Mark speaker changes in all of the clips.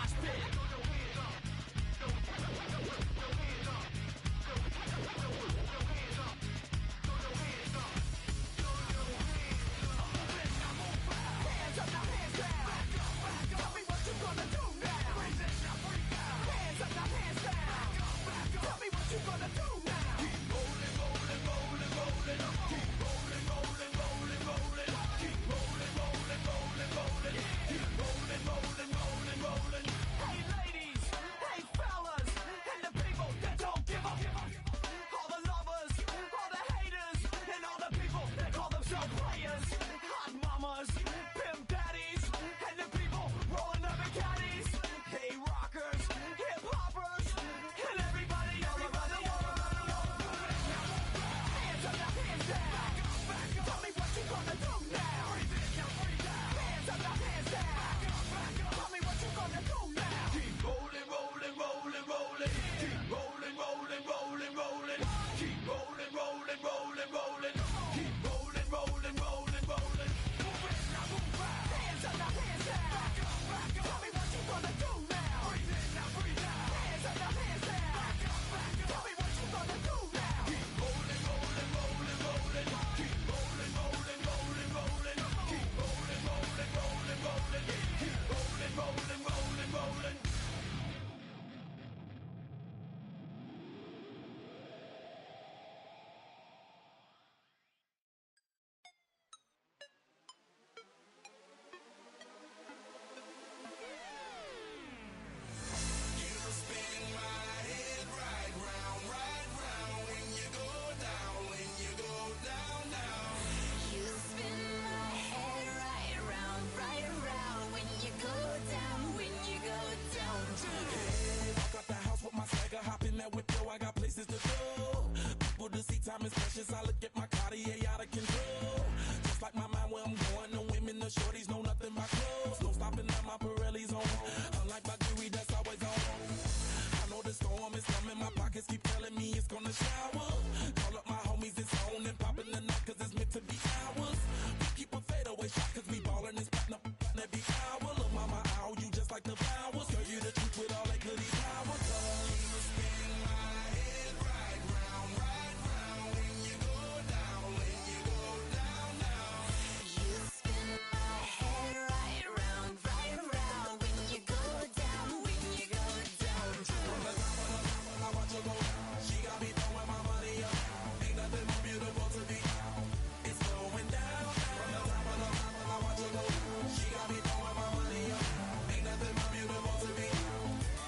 Speaker 1: mosh pit. Hands up, now hands down. Tell me what you gonna do now. Hands up, now hands down. Tell me what you gonna do now. Keep rolling, rolling, rolling, rolling. Keep rolling, rolling, rolling, rolling. Keep rolling, rolling, rolling, rolling. Keep rolling, rolling, rolling, rolling. Hey ladies, hey fellas, and the people that don't give up. All the lovers, all the haters, and all the people that call themselves players. Hot mamas, pimp daddies, and the people rolling up in caddies. Hey rockers, hip hoppers, and everybody all around the world. Hands up, now hands down. Tell me what you gonna do now. Hands up, now hands down. Tell me what you gonna do now. Keep rolling, rolling, rolling, rolling. Keep rolling, rolling, rolling, rolling. Keep rolling, rolling, rolling, rolling. Keep rolling, rolling, rolling, rolling. Move it, now move out. Hands up, now hands down. Tell me what you gonna do now. Breathe in, now breathe out. Hands up, now hands down. Tell me what you gonna do now. Keep rolling, rolling, rolling, rolling. Keep rolling, rolling, rolling, rolling. Keep rolling, rolling, rolling, rolling. Keep rolling, rolling, rolling, rolling.
Speaker 2: You spin my head right round, right around. When you go down, when you go down.
Speaker 3: Hey, walk out the house with my swagger, hop in that whip, yo, I got places to go. People to see, time is precious, I look at my Cartier out of control. Just like my mind where I'm going, the women, the shorties know nothing but clothes. No stopping at my Pirelli's on, unlike my jewelry that's always on. I know the storm is coming, my pockets keep telling me it's gonna shower. Call up my homies, it's on and popping the night cause it's meant to be ours. We keep a fadeaway shot cause we ballin' and spotting up every hour. Look mama, ow, you just like the flowers. Girl, you the truth with all that goodies power. You spin my head right round, when you go down, when you go down, down.
Speaker 2: You spin my head right round, right around. When you go down, when you go down.
Speaker 3: From the top of the top, I watch her go down. She got me throwing my money up. Ain't nothing more beautiful to me. It's going down. From the top of the top, I watch her go down. She got me throwing my money up. Ain't nothing more beautiful to me.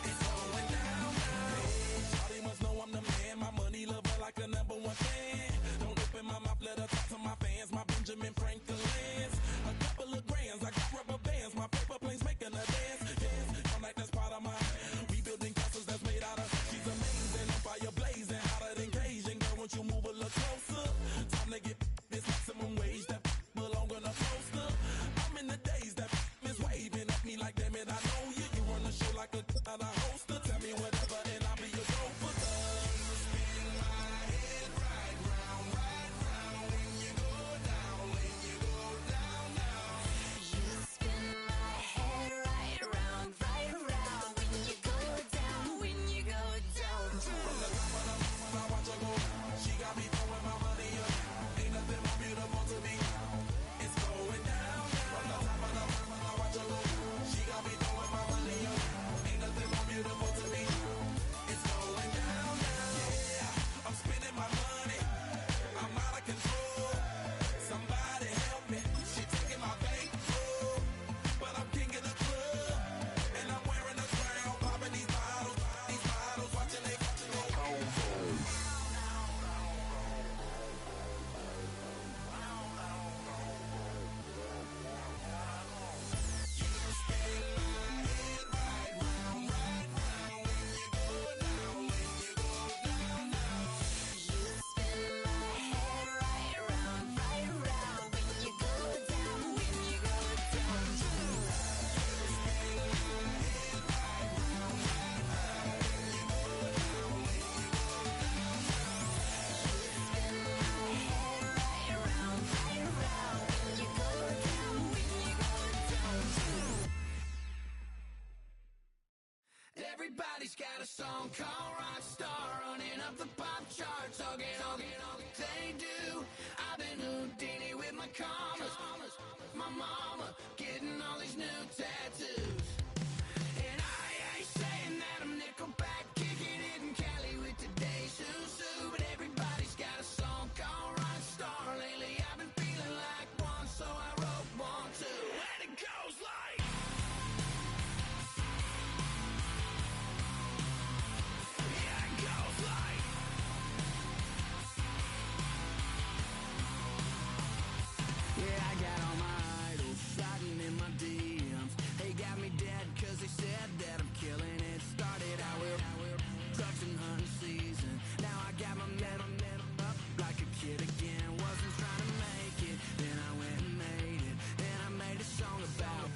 Speaker 3: It's going down. Hey, shawty must know I'm the man. My money lover like a number one fan. Don't open my mouth, let her talk to my fans. My Benjamin Franklin's. A couple of grands, I got rubber bands. My paper planes making a dance. Yes, I'm like that's part of mine. We building castles that's made out of. She's amazing, on fire blazing, hotter than Cajun. Girl, won't you move a little closer? Time to get this maximum wage that belong on a poster. I'm in the days that is waving at me like, damn it, I know you. You run the show like a hoster. Tell me whatever and I'll be your gopher. You spin my head right round, when you go down, when you go down, down.
Speaker 2: You spin my head right round, right around. When you go down, when you go down.
Speaker 3: From the top of the mountain, I watch her go down. She got me throwing my money up. Ain't nothing more beautiful to me. It's going down. From the top of the mountain, I watch her go down. She got me throwing my money up. Ain't nothing more beautiful.
Speaker 1: Everybody's got a song called Rockstar, running up the pop charts, they do. I've been Houdini with my commas, my mama getting all these new tattoos. And I ain't saying that I'm Nickelback, kicking it in Cali with today's Susu, but everybody's got a song called Rockstar. Lately I've been feeling like one, so I wrote one too. And it goes like, yeah, it goes like, yeah, I got all my idols sliding in my DMs. They got me dead cause they said that I'm killing it. Started out with drugs and hunting season. Now I got my metal up like a kid again. Wasn't trying to make it, then I went and made it. Then I made a song about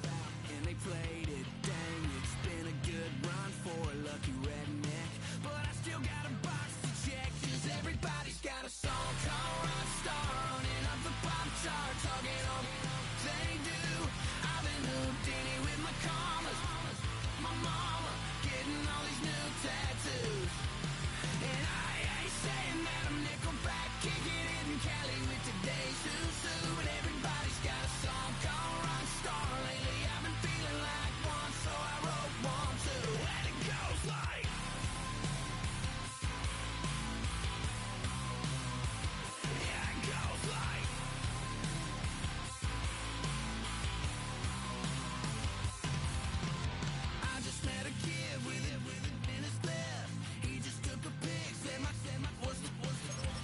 Speaker 1: and they played it. Dang, it's been a good run for a lucky redneck, but I still got a box to check. Cause everybody's got a song called Rockstar, running up the pop charts, they do. I've been Houdini with my commas, my mama getting all these new tattoos. And I ain't saying that I'm Nickelback, kicking it in Cali with today's Susu, but everybody's got a song called Rockstar. Lately I've been feeling like one, so I wrote one too. And it goes like, yeah, it goes like, I just met a kid with it in his left. He just took a pic, said my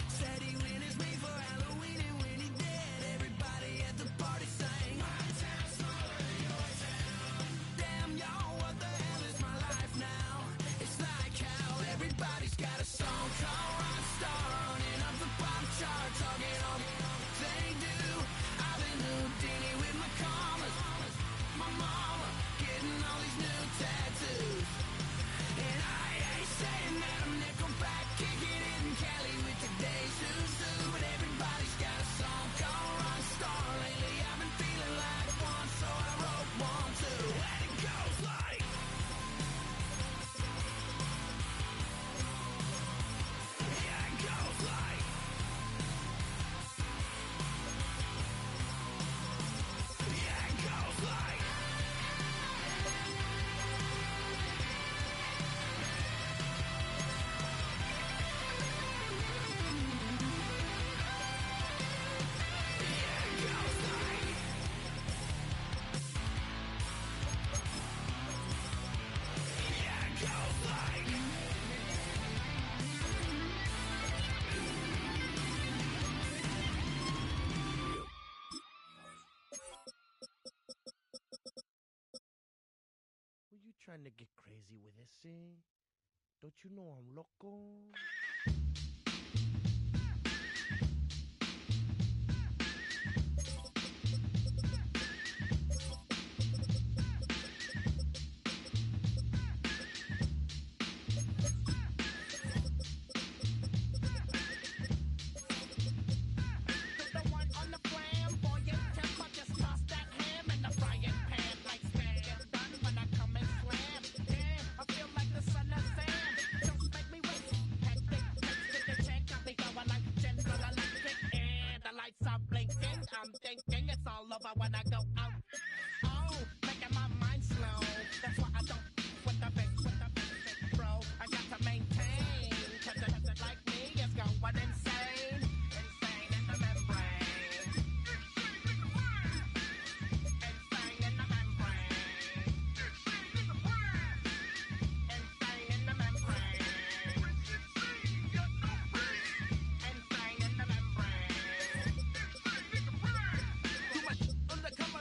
Speaker 1: said he witnessed me for Halloween, and when he did, everybody at the party sang, my town's smaller than your town. Damn, y'all, what the hell is my life now? It's like how everybody's got a song called Rockstar, running up the pop charts, they do. I've been Houdini with my commas, my mama getting all these new tattoos. And I ain't saying that I'm Nickelback, kicking it in Cali with today's Susu, but everybody's got a song called Rockstar. Lately I've been feeling like one, so I wrote one too. And it goes like, yeah, it goes like, yeah, it goes like, yeah, it goes like, yeah, it goes like.
Speaker 4: Were you trying to get crazy with this, eh? Don't you know I'm loco?
Speaker 5: The one on the flamboyant temper, just toss that ham in the frying pan like spam. Get done when I come and slam. Damn, I feel like the son of Sam. Don't make me wait. Hectic, next to the check, got me going like General Electric. And the lights are blinking. I'm thinking it's all over when I go out. Oh, making my mind slow. That's why I don't with the big, bro. I got to maintain. Cause it like me is going insane. Insane in the membrane. Insane in the membrane. Insane in the membrane. Insane in the membrane. Too much undercover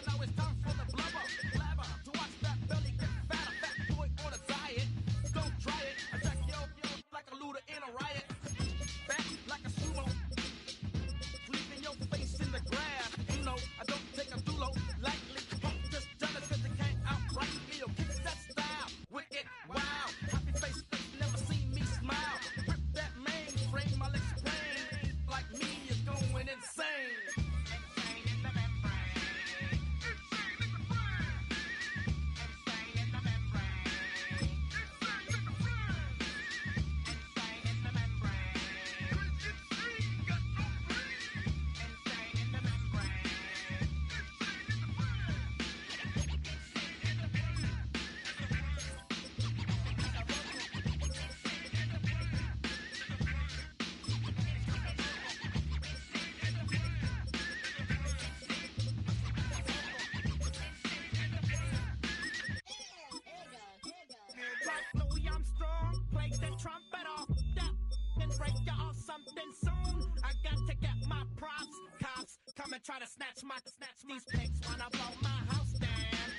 Speaker 5: wanna snatch these pigs wanna blow my house down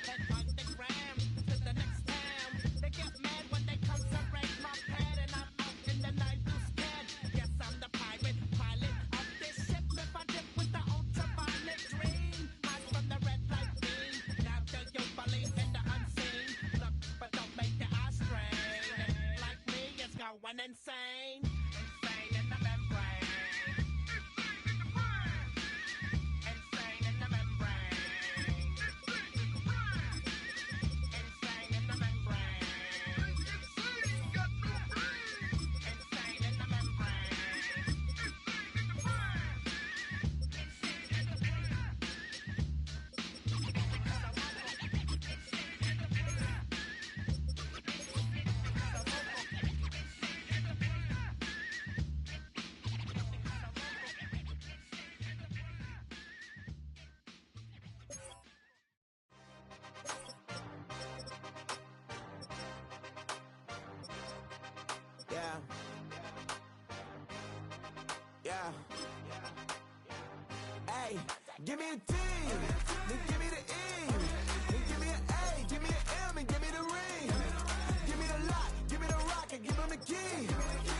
Speaker 5: and underground to the next town. They get mad when they come to raid my pad and I'm out in the night who's scared. Yes, I'm the pirate pilot of this ship. If I dip with the ultraviolet dream, hide from the red light beam. Now do you believe in the unseen? Look, but don't make your eyes strain. Like me, it's going insane. Insane in the membrane. Insane in the membrane. Insane in the membrane. Insane in the membrane.
Speaker 3: Yeah. Yeah. Hey, give me a T, then give me the E, then give me an A, give me an M, and give me the ring. Give me the lock, give me the rock, and give him the key.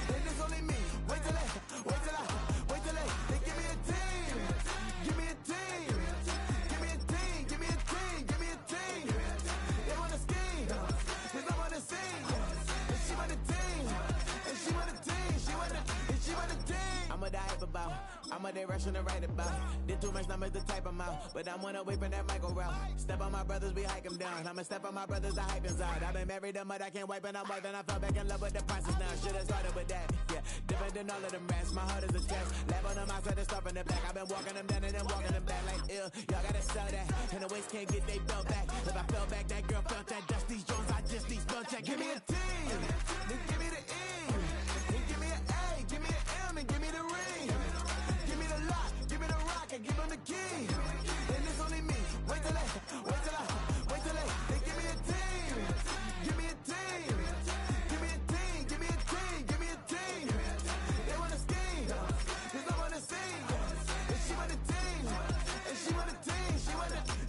Speaker 3: Then it's only me. Wait till they, then give me a team. Give me a team. Give me a team, give me a team, give me a team. They wanna scheme, cause I wanna sing. And she want a team, and she want a team, and she want a team. I'm what I hype about, I'm what they rushing to write about. Did too much numbers to type them out, but I'm one away from that micro route. Step on my brothers, we hike them down. I'ma step on my brothers, the hype is out. I've been married them, but I can't wipe and I'm wiping. I fell back in love with the process now. Should've started with that, yeah. Different than all of them rats, my heart is a test. Lab on them outside and stuff in the back. I've been walking them down and then walking them back like ill. Y'all gotta sell that, and the waist can't get they belt back. If I fell back, that girl felt that. Dust these Jones, I just these spell check. Give me a T, then give me the E, then give me an A, give me an M, and give me the ring. Give me the lock, give me the rock, and give him the key. And it's only me. Wait till they, then give me a team. Give me a team. Give me a team, give me a team, give me a team. They wanna scheme, cause I wanna sing. And she want a team, and she want a team,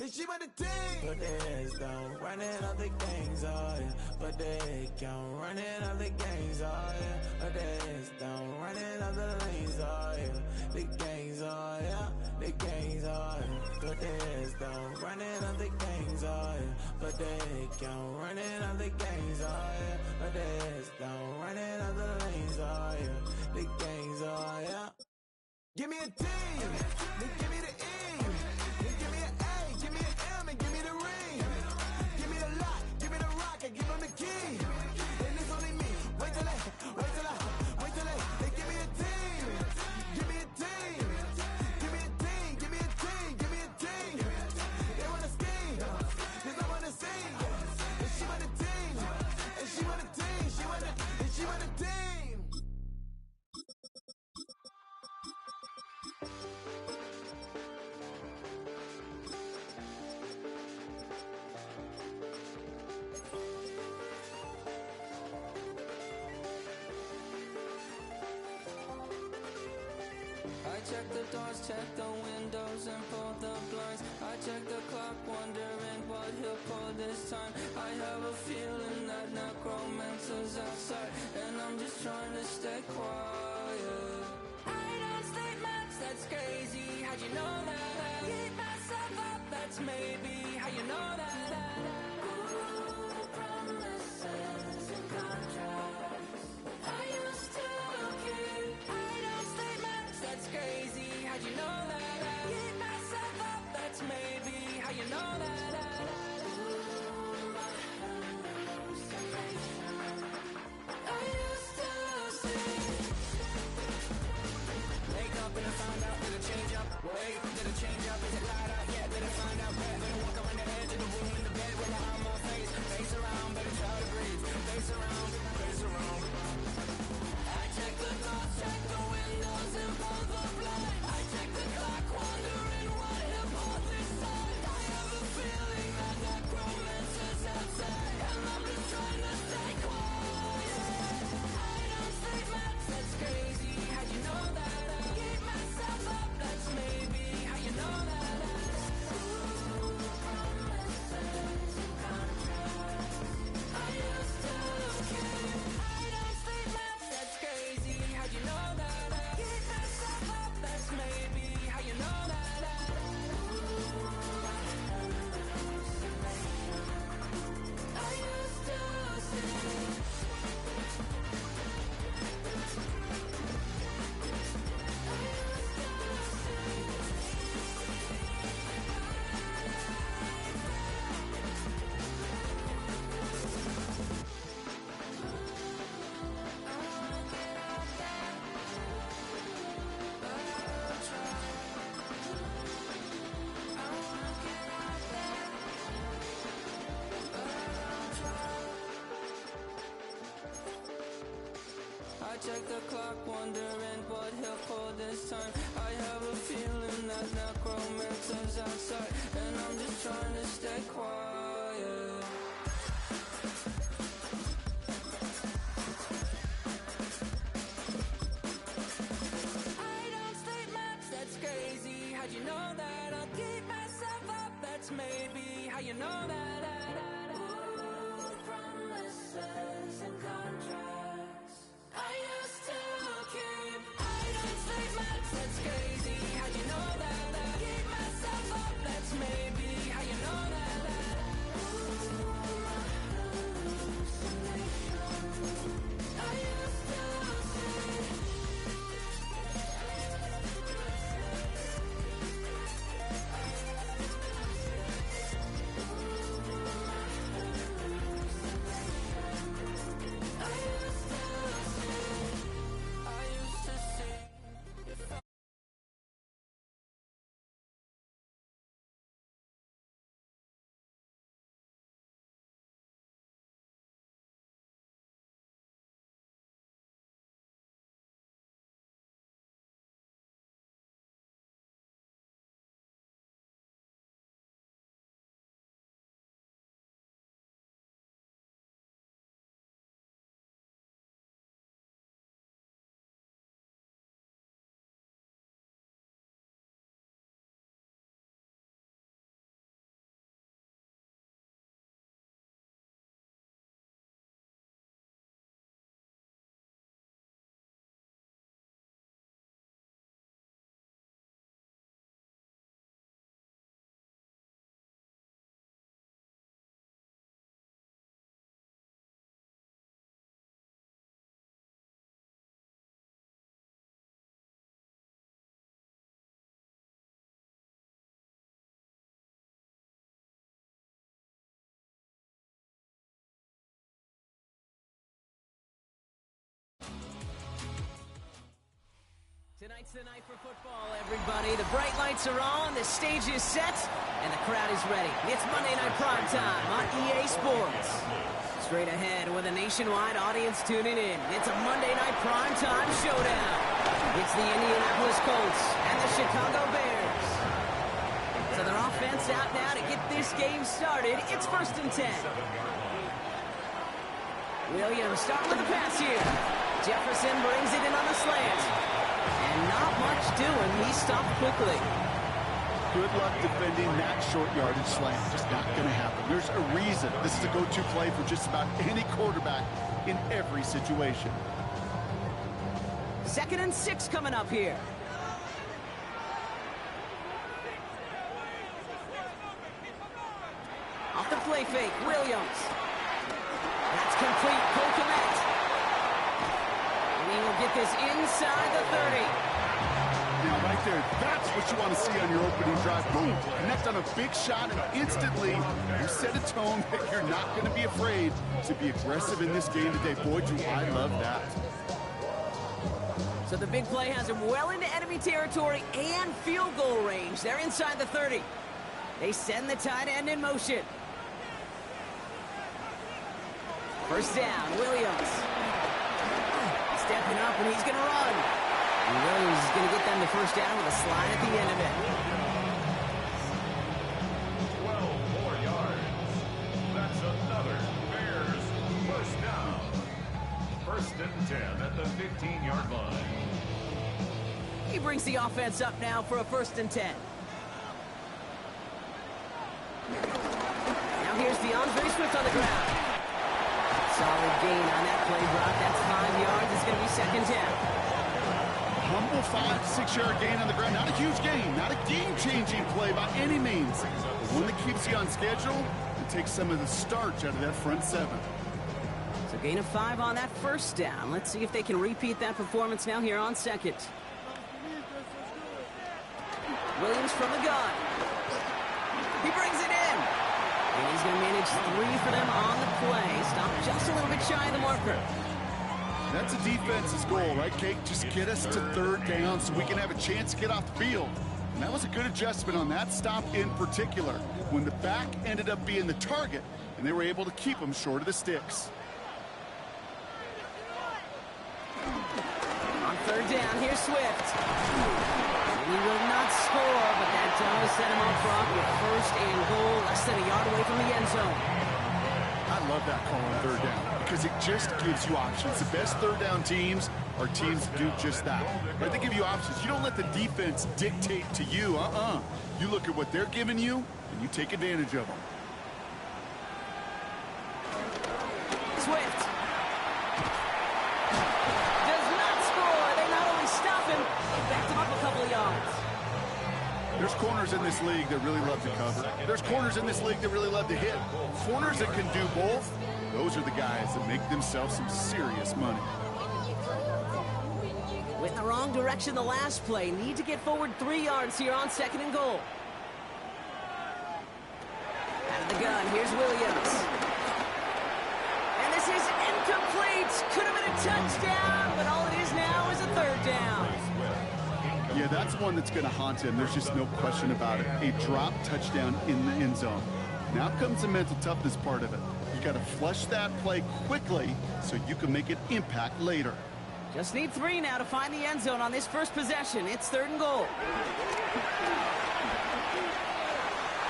Speaker 3: and she want a team. But there's down, running other gangs, oh yeah. But they can't running other gangs, oh yeah. But there's down, running other lanes, oh yeah. The gangs, oh yeah. The gangs, oh yeah. But there's down, running other gangs, oh yeah. But they can't running other gangs, oh yeah. But there's down, running other lanes, oh yeah. The gangs, oh yeah. Give me a T, then give me the E, then give me an A, give me an M, and give me the ring. Give me the lock, give me the rock, and give him the key. And it's only me. Wait till they, then give me a team. Give me a team. Give me a team, give me a team, give me a team. They wanna scheme, cause I wanna sing. And she want a team, and she want a team, and she want a team.
Speaker 6: I check the doors, check the windows, and pull the blinds. I check the clock, wondering what he'll pull this time. I have a feeling that necromancer's outside, and I'm just trying to stay quiet. I don't stay much, that's crazy. How'd you know that? Keep myself up, that's maybe how you know that. Ooh, promises and contracts. I used to keep. I don't stay much, that's crazy. How'd you know that? Keep myself up, that's maybe how you know that. Ooh, my hallucination. I used to see. Wake up and I find out, did it change up? Wait, did it change up? Is it light up? Yeah, did it find out? Did it walk around the edge of the room? I check the clock, wondering what he'll pull this time. I have a feeling that necromancer's outside, and I'm just trying to stay quiet. I don't state maps, that's crazy. How'd you know that? I'll keep myself up, that's maybe how you know that. Ooh, promises and contracts I used to keep. I don't state maps, that's crazy. How'd you know that? I'll keep myself up, that's maybe how you know that. Ooh, my hallucination. I used to see.
Speaker 7: Tonight's the night for football, everybody. The bright lights are on, the stage is set, and the crowd is ready. It's Monday Night Primetime on EA Sports. Straight ahead with a nationwide audience tuning in. It's a Monday Night Primetime showdown. It's the Indianapolis Colts and the Chicago Bears. So their offense out now to get this game started. It's 1st and 10. Williams starting with the pass here. Jefferson brings it in on the slant. And not much doing. He stopped quickly.
Speaker 8: Good luck defending that short yardage slant. Just not going to happen. There's a reason this is a go-to play for just about any quarterback in every situation.
Speaker 7: 2nd and 6 coming up here. Off the play fake, Williams. That's complete. Cole Kmet. We will get this inside the 30.
Speaker 8: Now, right there, that's what you want to see on your opening drive. Boom! Connect on a big shot, and instantly you set a tone that you're not going to be afraid to be aggressive in this game today. Boy, do I love that.
Speaker 7: So the big play has him well into enemy territory and field goal range. They're inside the 30. They send the tight end in motion. 1st down, Williams. Stepping up, and he's going to run. And Williams is going to get them the 1st down with a slide at the end of it.
Speaker 9: 12 more yards. That's another Bears 1st down. 1st and 10 at the 15-yard line.
Speaker 7: He brings the offense up now for a 1st and 10. Now here's DeAndre Swift on the ground. Solid gain on that play, Brock. That's 5 yards. It's going to be 2nd down.
Speaker 8: Humble 5-6-yard gain on the ground. Not a huge gain. Not a game-changing play by any means. But one that keeps you on schedule and takes some of the starch out of that front 7.
Speaker 7: So Gain of 5 on that first down. Let's see if they can repeat that performance now here on second. Williams from the gun. He brings it in. And he's going to manage 3 for them on the play. Stop just a little bit shy of the marker.
Speaker 8: That's a defense's goal, right, Kate? Just get us to third down so we can have a chance to get off the field. And that was a good adjustment on that stop in particular, when the back ended up being the target, and they were able to keep them short of the sticks.
Speaker 7: On third down, here's Swift. And he will not score, but that does set him up front with first and goal, less than a yard away from the end zone.
Speaker 8: I love that call on third down because it just gives you options. The best third down teams are teams that do just that. Right? They give you options. You don't let the defense dictate to you. You look at what they're giving you, and you take advantage of them.
Speaker 7: Swift does not score. They not only stop him, they backed him up a couple of yards.
Speaker 8: There's corners in this league that really love to cover. There's corners in this league that really love to hit. Corners that can do both, those are the guys that make themselves some serious money.
Speaker 7: Went in the wrong direction the last play. Need to get forward 3 yards here on second and goal. Out of the gun, here's Williams. And this is incomplete. Could have been a touchdown, but all it is now is a third down.
Speaker 8: Yeah, that's one that's going to haunt him. There's just no question about it. A drop touchdown in the end zone. Now comes the mental toughness part of it. You got to flush that play quickly so you can make an impact later.
Speaker 7: Just need 3 now to find the end zone on this first possession. It's third and goal.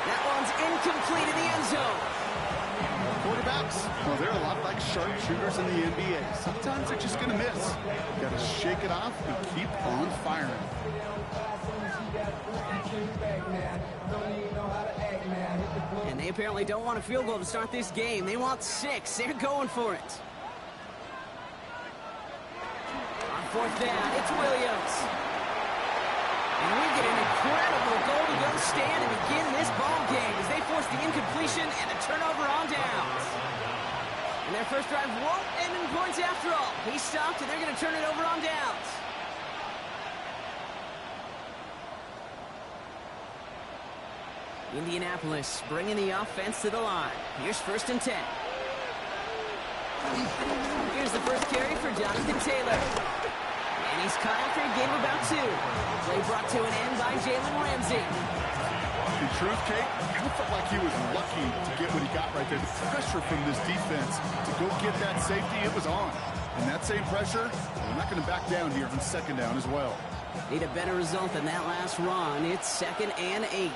Speaker 7: That one's incomplete in the end zone.
Speaker 8: Quarterbacks, well, they're a lot like sharpshooters in the NBA. Sometimes they're just going to miss. You got to shake it off and keep on firing.
Speaker 7: And they apparently don't want a field goal to start this game. They want 6. They're going for it. On fourth down, it's Williams. And we get an incredible goal-to-go stand to begin this ball game as they force the incompletion and the turnover on downs. And their first drive won't end in points after all. He stopped, and they're going to turn it over on downs. Indianapolis bringing the offense to the line. Here's first and 10. Here's the first carry for Jonathan Taylor. And he's caught after a gain of about 2. Play brought to an end by Jalen Ramsey.
Speaker 8: In truth, Kate, I kind of felt like he was lucky to get what he got right there. The pressure from this defense to go get that safety, it was on. And that same pressure, we're not going to back down here on second down as well.
Speaker 7: Need a better result than that last run. It's 2nd and 8.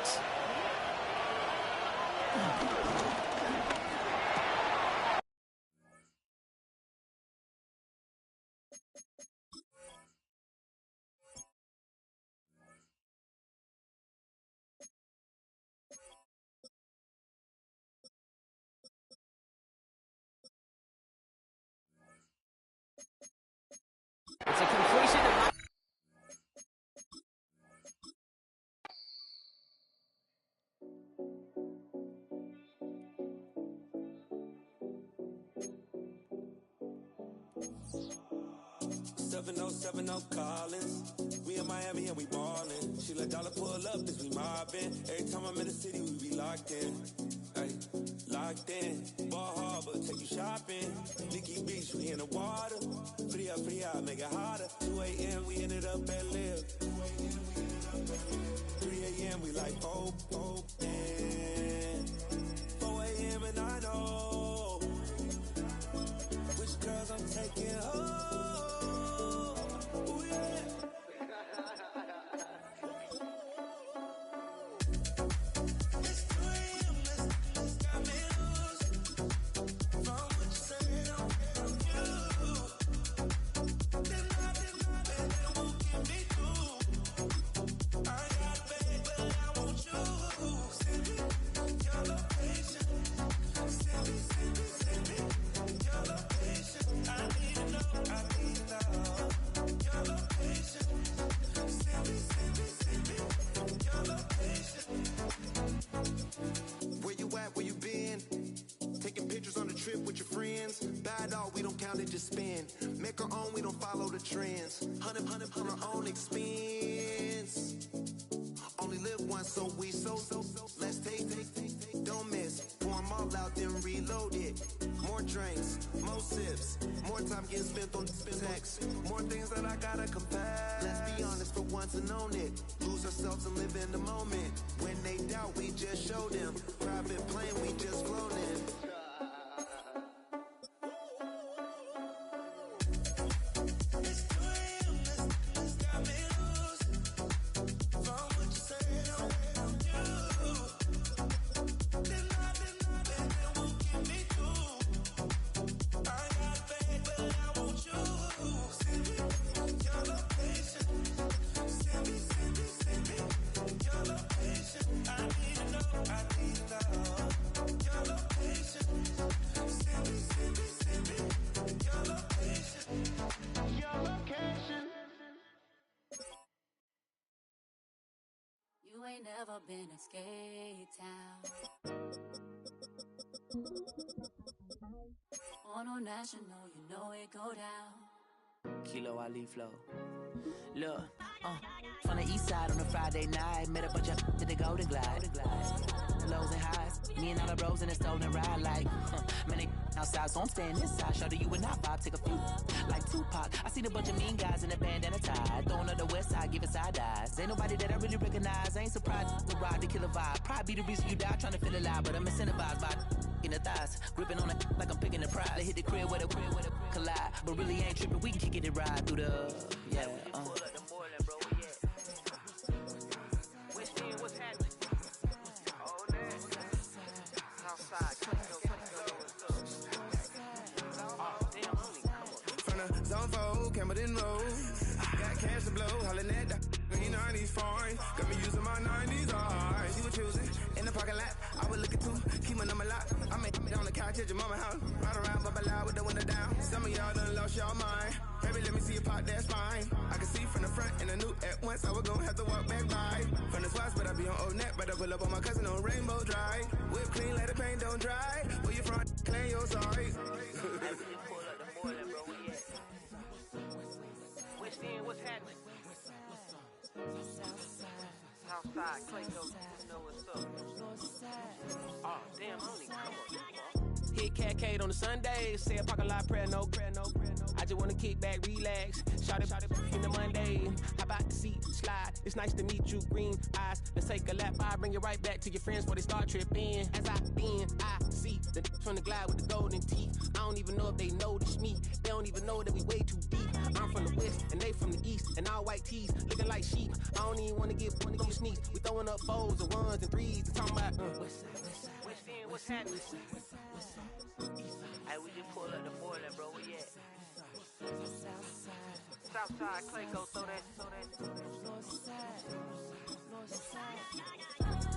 Speaker 7: It's a completion to...
Speaker 3: Collins. We in Miami and we ballin'. She let dollar pull up, bitch, we mobbin'. Every time I'm in the city, we be locked in. Ay, locked in. Ball Harbor, take you shopping. Nikki Beach, we in the water. Free up, make it hotter. 2 a.m., we ended up at Live. 3 a.m., we like hope, and 4 a.m. and I know which girls I'm taking home. Ooh, yeah. I
Speaker 10: out, we don't count it, just spend. Make our own, we don't follow the trends. Hundred on our own expense. Only live once, so let's take. Don't miss. Pour 'em all out, then reload it. More drinks, more sips, more time getting spent on text. More things that I gotta compare. Let's be honest for once and own it. Lose ourselves and live in the moment. When they doubt, we just show them. Private plane, we just flown in.
Speaker 2: You ain't never been in Skate Town. On a national, you know it go down.
Speaker 11: Kilo Ali flow. Look, from the east side on a Friday night, met a bunch of to the Golden Glide. The lows and highs, me and all the bros in a stolen ride like, man, they outside, so I'm staying inside. Show you and I vibe, take a few, like Tupac. I seen a bunch of mean guys in a bandana tie, throwing up the west side, giving side eyes. Ain't nobody that I really recognize, I ain't surprised to ride the killer vibe. Probably be the reason you die trying to feel alive, but I'm incentivized by in the thighs, gripping on it like I'm picking the prize. They hit the crib where the collide, but really ain't tripping. We can kick it and ride through the
Speaker 7: What's happening? Oh, man. Outside,
Speaker 12: from the zone 4, Campbellton Road. Got cash to blow, hollering at the green 90s foreign. Got me using my 90s eyes. She was choosing in the parking lot. I was looking too, keep my number locked. I made it on the couch at your mama house. Ride around, bubble loud with the window down. Some of y'all done lost y'all mind. Baby, let me see you pop, that's fine. I can see from the front and I knew at once I was gonna have to walk back by. From the spots, but I be on Old Net. But I pull up on my cousin on Rainbow Drive. Whip clean, let the paint don't dry. Where you from? Claim your sorry.
Speaker 7: What's happening? Southside, Clayco, you know what's up. Oh, damn, homie, come on. Hit Cat Cade on the Sunday, say a parking lot prayer, no. I just wanna kick back, relax. Shout it in the Monday. How about the seat slide? It's nice to meet you, green eyes. Let's take a lap, I bring you right back to your friends before they start tripping. As I see the from the glide with the golden teeth. I don't even know if they notice me. They don't even know that we way too deep. I'm from the west and they from the east, and all white tees looking like sheep. I don't even wanna give one of them sneaks. We throwing up fours and ones and threes and talking about what's happening? Hey, we just pull up the Portland, bro. Where you at? Southside, Clayco, throw that.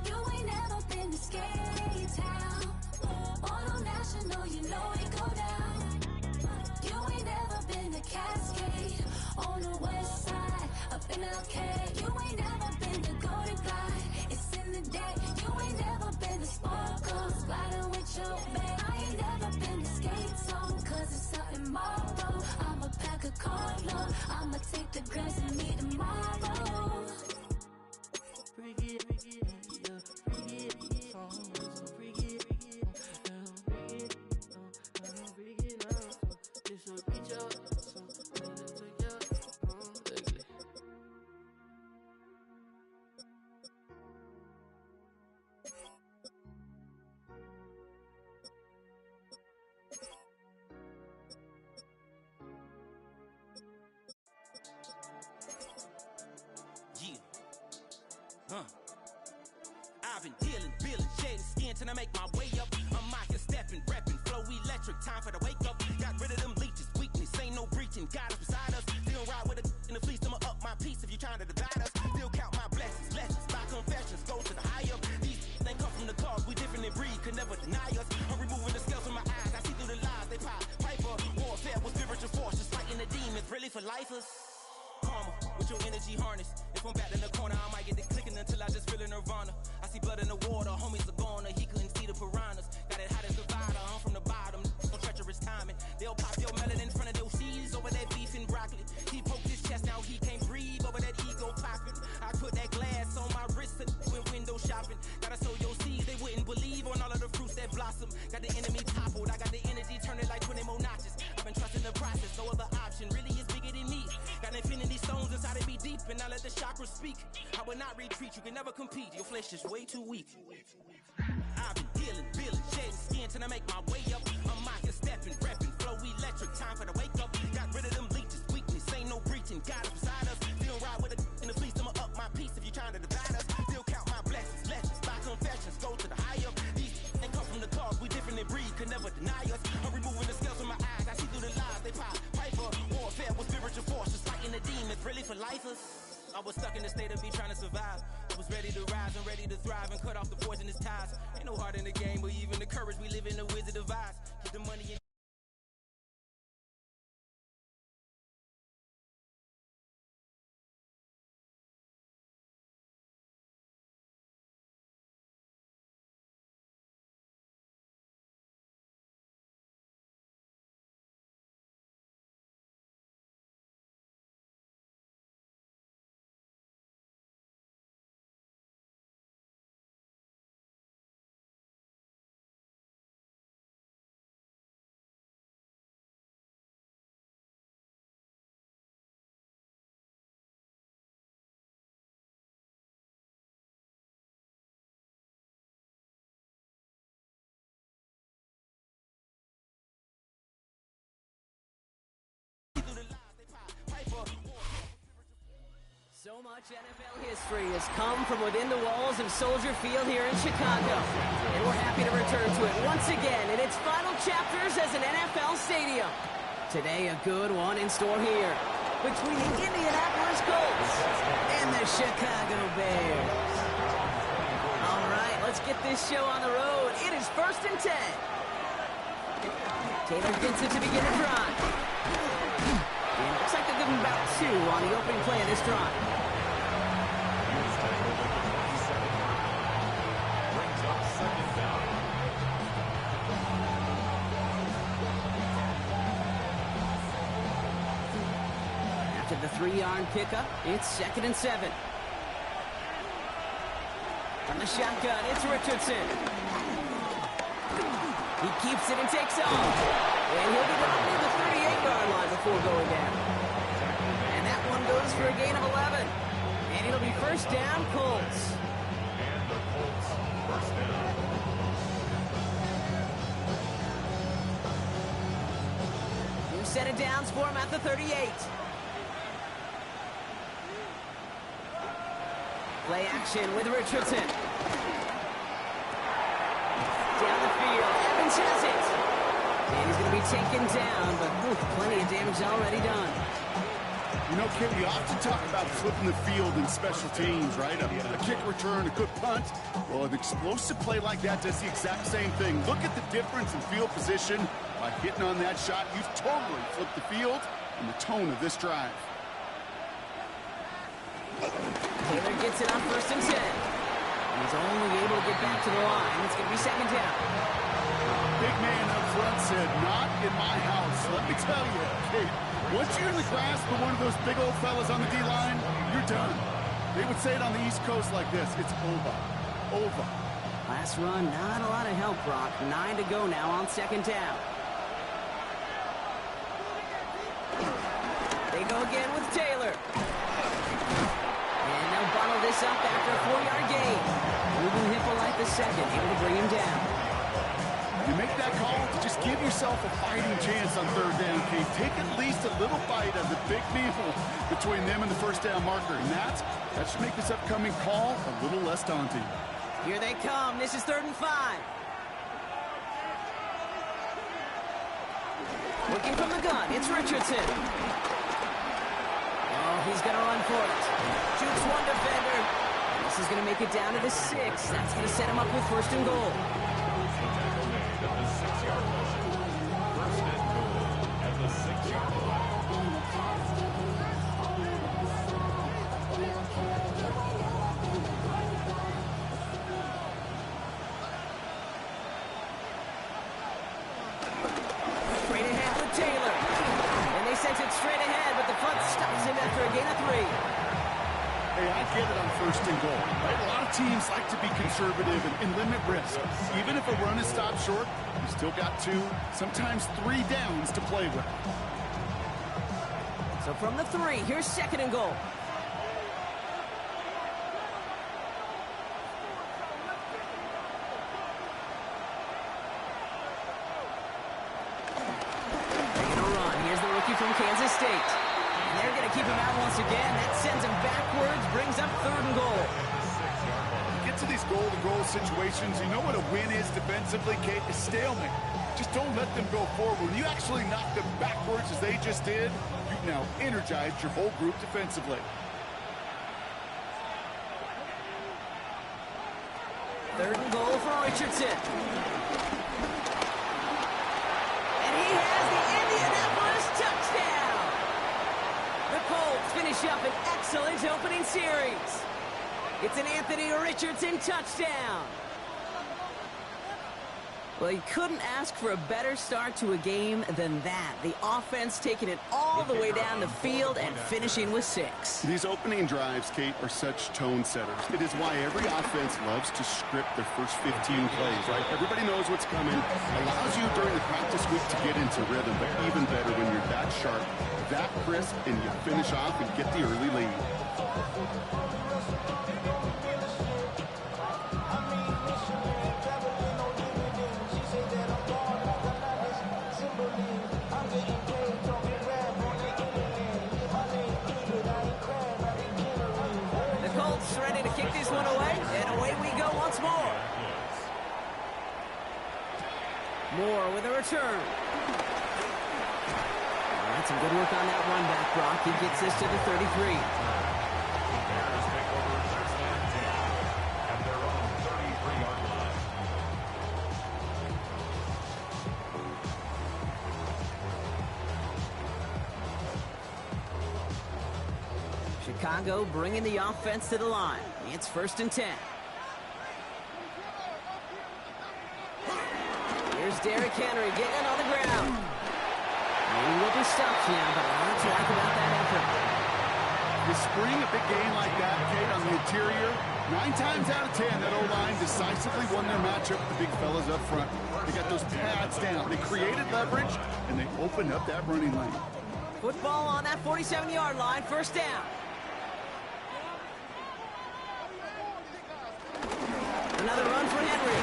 Speaker 2: You ain't never been to Skate Town. On a national, you know it go down. You ain't never been to Cascade. On the west side, up in LK. You ain't never been to Golden Glide. It's in the day. You ain't never been to Sparkles, gliding with your babe. I ain't never been to Skate Zone, cause it's out in Marlboro. I'ma pack a carload. I'ma take the grass and meet tomorrow.
Speaker 11: Bring it, yeah, bring it, bring it, it's a reach up,
Speaker 13: I've been dealing, shedding skin till I make my way up. I'm out here stepping, repping, flow electric, time for the wake up. Got rid of them leeches, weakness, ain't no breaching. Got us beside us, still ride with a in the fleece. I'ma up my piece if you trying to divide us. Still count my blessings, lessons, my confessions, go to the high up. These they come from the cause, we different in breed, could never deny us. I'm removing the scales from my eyes, I see through the lies they pop. Piper, warfare with spiritual forces, fighting the demons, really for lifers. Karma, with your energy harness. If I'm back in the corner, I might get the clicking until I just feel a nirvana. I see blood in the water, homies are gone, he couldn't see the piranhas. Got it hot as Nevada, I'm from the bottom, no treacherous perfect timing. They'll pop your melon in front of those seeds over that beef and broccoli. He poked his chest out, he can't breathe over that ego popping. I put that glass on my wrist and went window shopping. Gotta sow your seeds, they wouldn't believe on all of the fruits that blossom. Got the enemy toppled, I got the energy turning like 20 more notches. I've been trusting the process, no other option really is bigger than me. Got infinity stones inside of me deep, and I let the chakras speak. I will not retreat, you can never compete. Your flesh is way too weak. I've been healing, feeling, shedding skin till I make my way up. I'm mocking, stepping, repping, flow electric. Time for the wake up. Got rid of them leeches, weakness, ain't no breaching. God is beside us. Still ride with it in the fleece. I'ma up my piece if you're trying to divide us. Still count my blessings, legends, by confessions. Go to the higher. These ain't come from the cause. We different in breed, could never deny us. I'm removing the scales from my eyes. I see through the lies they pop. Piper, warfare with spiritual forces, fighting the demons, really for lifers. I was stuck in the state of me trying to survive. I was ready to rise and ready to thrive and cut off the poisonous ties. Ain't no heart in the game, but even the courage we live in the Wizard of Oz. Get the money in.
Speaker 7: So much NFL history has come from within the walls of Soldier Field here in Chicago. And we're happy to return to it once again in its final chapters as an NFL stadium. Today, a good one in store here between the Indianapolis Colts and the Chicago Bears. All right, let's get this show on the road. It is 1st and 10. Taylor gets it to begin the drive. And it looks like they'll give him about 2 on the opening play of this drive. After the 3-yard pickup, it's 2nd and 7. From the shotgun, it's Richardson. He keeps it and takes off. And he'll be down near the 38-yard line before going down. And that one goes for a gain of 11. And it'll be 1st down, Colts.
Speaker 9: And the Colts, 1st down.
Speaker 7: New set of downs for him at the 38. Play action with Richardson. Down the field, Evans has it. And he's going to be taken down, but plenty of damage already done.
Speaker 8: You know, Kim, you often talk about flipping the field in special teams, right? A kick return, a good punt. Well, an explosive play like that does the exact same thing. Look at the difference in field position. By hitting on that shot, you've totally flipped the field and the tone of this drive.
Speaker 7: Taylor gets it on 1st and 10. He's only able to get back to the line. It's going to be 2nd down.
Speaker 8: Big man up front said, not in my house. Let me tell you, Kate, once you're in the grasp of one of those big old fellas on the D-line, you're done. They would say it on the East Coast like this, it's over. Over.
Speaker 7: Last run, not a lot of help, Brock. 9 to go now on 2nd down. They go again with Taylor. And they'll bottle this up after a 4-yard gain. Ruben Hippolyte the second, able to bring him down.
Speaker 8: You make that call, just give yourself a fighting chance on 3rd down, Kate. Take at least a little bite of the big meal between them and the 1st down marker. And that should make this upcoming call a little less daunting.
Speaker 7: Here they come. This is 3rd and 5. Looking from the gun, it's Richardson. Oh, he's going to run for it. Shoots one defender. This is going to make it down to the 6. That's going to set him up with 1st and goal.
Speaker 9: At the 6-yard line. 1st and goal at the 6-yard line.
Speaker 8: Hey, I get it on 1st and goal, right? A lot of teams like to be conservative and limit risk. Even if a run is stopped short, you still got 2, sometimes 3 downs to play with.
Speaker 7: So from the 3, here's 2nd and goal. Making a run. Here's the rookie from Kansas State. And they're going to keep him out once again. That sends him backwards, brings up 3rd and goal.
Speaker 8: Get to these goal-to-goal situations, you know what a win is defensively, Kate? Is stalemate. Just don't let them go forward. When you actually knock them backwards as they just did, you've now energized your whole group defensively.
Speaker 7: 3rd and goal for Richardson. And he has the Indianapolis touchdown. The Colts finish up an excellent opening series. It's an Anthony Richardson touchdown. Well, you couldn't ask for a better start to a game than that. The offense taking it all the way down the field and finishing with 6.
Speaker 8: These opening drives, Kate, are such tone setters. It is why every offense loves to script their first 15 plays, right? Everybody knows what's coming. Allows you during the practice week to get into rhythm, but even better when you're that sharp, that crisp, and you finish off and get the early lead.
Speaker 7: Ready to kick this one away, and away we go once more. Moore with a return. That's some good work on that run back, Brock. He gets this to the 33.
Speaker 9: Bears take over 3rd and 10 at their own 33-yard line.
Speaker 7: Chicago bringing the offense to the line. It's 1st and 10. Here's Derrick Henry getting it on the ground. He will be stopped now, but I want to talk about that effort.
Speaker 8: You spring a big game like that, Kate, on the interior, 9 times out of 10, that O-line decisively won their matchup with the big fellas up front. They got those pads down. They created leverage, and they opened up that running lane.
Speaker 7: Football on that 47-yard line, 1st down. Another run for Henry.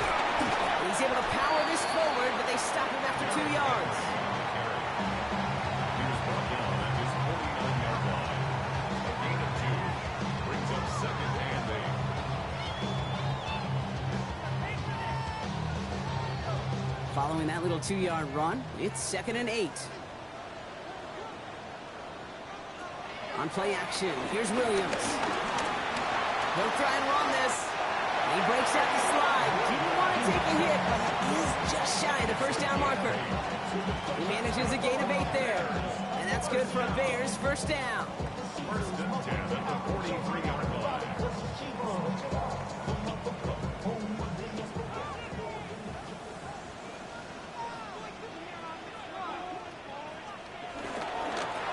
Speaker 7: He's able to power this forward, but they stop him after 2 yards.
Speaker 9: He was brought down at his 49-yard line. A gain of 2 brings up 2nd and 8.
Speaker 7: Following that little 2-yard run, it's 2nd and 8. On play action, here's Williams. He'll try and run this. He breaks out the slide. Didn't want to take a hit, but he is just shy of the 1st down marker. He manages a gain of 8 there. And that's good for a Bears 1st down.
Speaker 9: 1st and 10 at the 43-yard line.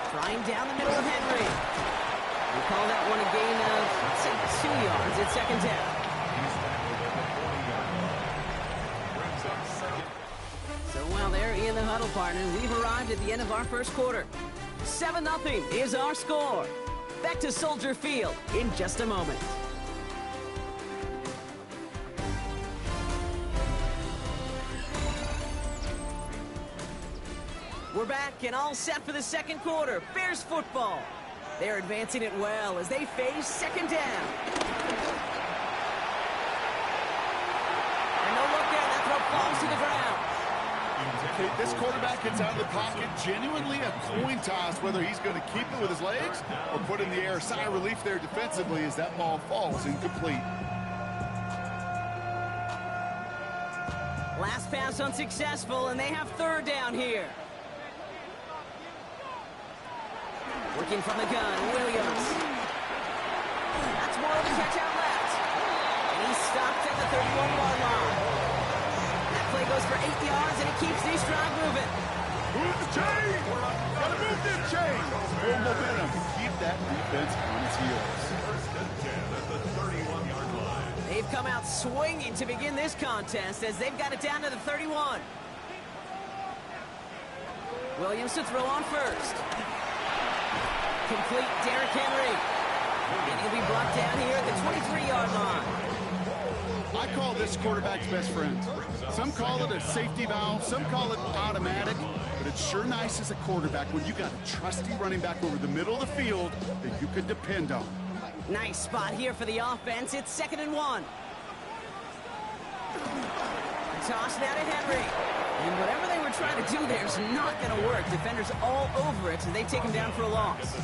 Speaker 7: Trying down the middle of Henry. We call that one a gain of, let's say, 2 yards at 2nd down. So while they're in the huddle, partner, we've arrived at the end of our 1st quarter. 7-0 is our score. Back to Soldier Field in just a moment. We're back and all set for the 2nd quarter. Bears football. They're advancing it well as they face 2nd down. And no look there, that throw falls to the ground.
Speaker 8: Okay, this quarterback gets out of the pocket, genuinely a coin toss whether he's going to keep it with his legs or put in the air. Sigh of relief there defensively as that ball falls incomplete.
Speaker 7: Last pass unsuccessful, and they have 3rd down here. Working from the gun, Williams. That's more of a catch out left. And he's stopped at the 31-yard line. That play goes for 8 yards, and it keeps this drive moving.
Speaker 8: Move the chain! Gotta move this chain! Full momentum. Keep that defense on its heels.
Speaker 9: First and 10 at the 31-yard line.
Speaker 7: They've come out swinging to begin this contest as they've got it down to the 31. Williams to throw on first. Complete Derrick Henry. And he'll be brought down here at the 23-yard line.
Speaker 8: I call this quarterback's best friend. Some call it a safety valve, some call it automatic, but it's sure nice as a quarterback when you got a trusty running back over the middle of the field that you could depend on.
Speaker 7: Nice spot here for the offense. It's 2nd and 1. Toss now to Henry. And whatever they were trying to do there is not going to work. Defenders all over it, so they take him down for a loss.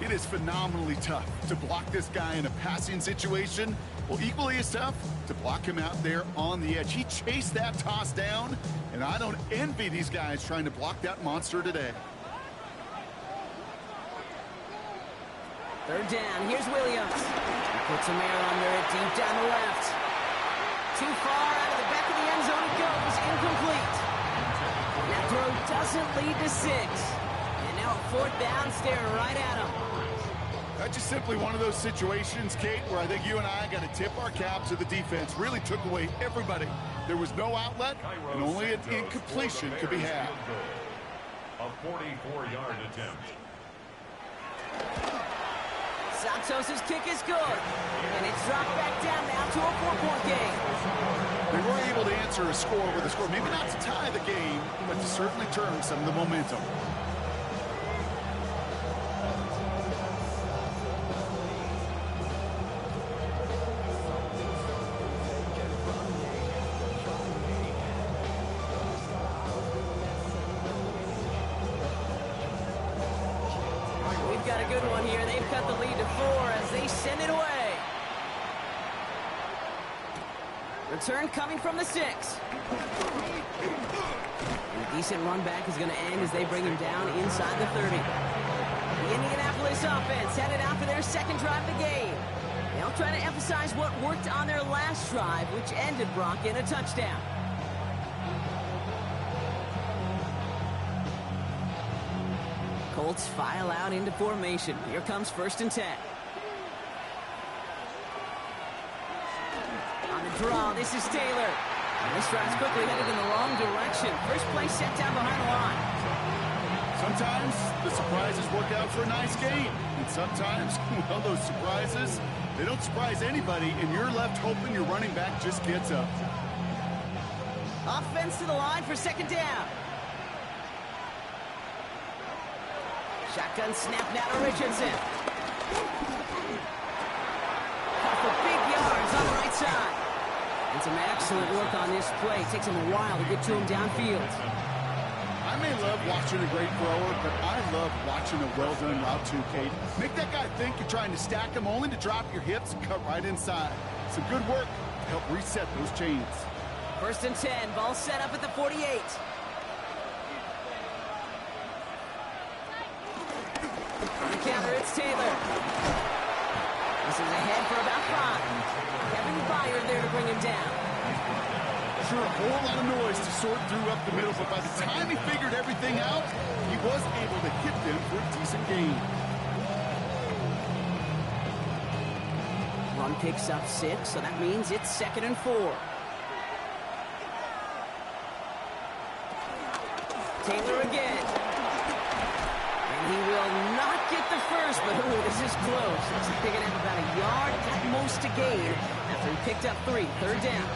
Speaker 8: It is phenomenally tough to block this guy in a passing situation. Well, equally as tough to block him out there on the edge. He chased that toss down, and I don't envy these guys trying to block that monster today.
Speaker 7: 3rd down. Here's Williams. He puts some air under it deep down the left. Too far out of the back of the end zone it goes. Incomplete. That throw doesn't lead to 6. And now a 4th down staring right at him.
Speaker 8: That's just simply one of those situations, Kate, where I think you and I got to tip our cap to the defense. Really took away everybody. There was no outlet, and only an incompletion could be had.
Speaker 9: A 44-yard attempt.
Speaker 7: Santos' kick is good. And it's dropped back down now to a 4-point game.
Speaker 8: They were able to answer a score with a score. Maybe not to tie the game, but to certainly turn some of the momentum.
Speaker 7: Got a good one here. They've cut the lead to 4 as they send it away. Return coming from the 6. And a decent run back is going to end as they bring him down inside the 30. The Indianapolis offense headed out for their 2nd drive of the game. They'll try to emphasize what worked on their last drive, which ended Brock in a touchdown. Colts file out into formation. Here comes 1st and 10. On the draw, this is Taylor. And this drive's quickly headed in the wrong direction. First play set down behind the line.
Speaker 8: Sometimes the surprises work out for a nice game. And sometimes, well, those surprises, they don't surprise anybody, and you're left hoping your running back just gets up.
Speaker 7: Offense to the line for 2nd down. Shotgun snap now to Richardson. Caught for big yards on the right side. And some excellent work on this play. Takes him a while to get to him downfield.
Speaker 8: I may love watching a great thrower, but I love watching a well-done route too, Kate. Make that guy think you're trying to stack him only to drop your hips and cut right inside. Some good work to help reset those chains.
Speaker 7: 1st and 10. Ball set up at the 48. On the counter, it's Taylor. This is ahead for about 5. Kevin Byard there to bring him down.
Speaker 8: Sure, a whole lot of noise to sort through up the middle, but by the time he figured everything out, he was able to hit them for a decent gain.
Speaker 7: Run picks up 6, so that means it's 2nd and 4. Taylor again. He will not get the first, but ooh, this is close. Looks like they're going to have about a yard at most to gain after he picked up 3. 3rd down.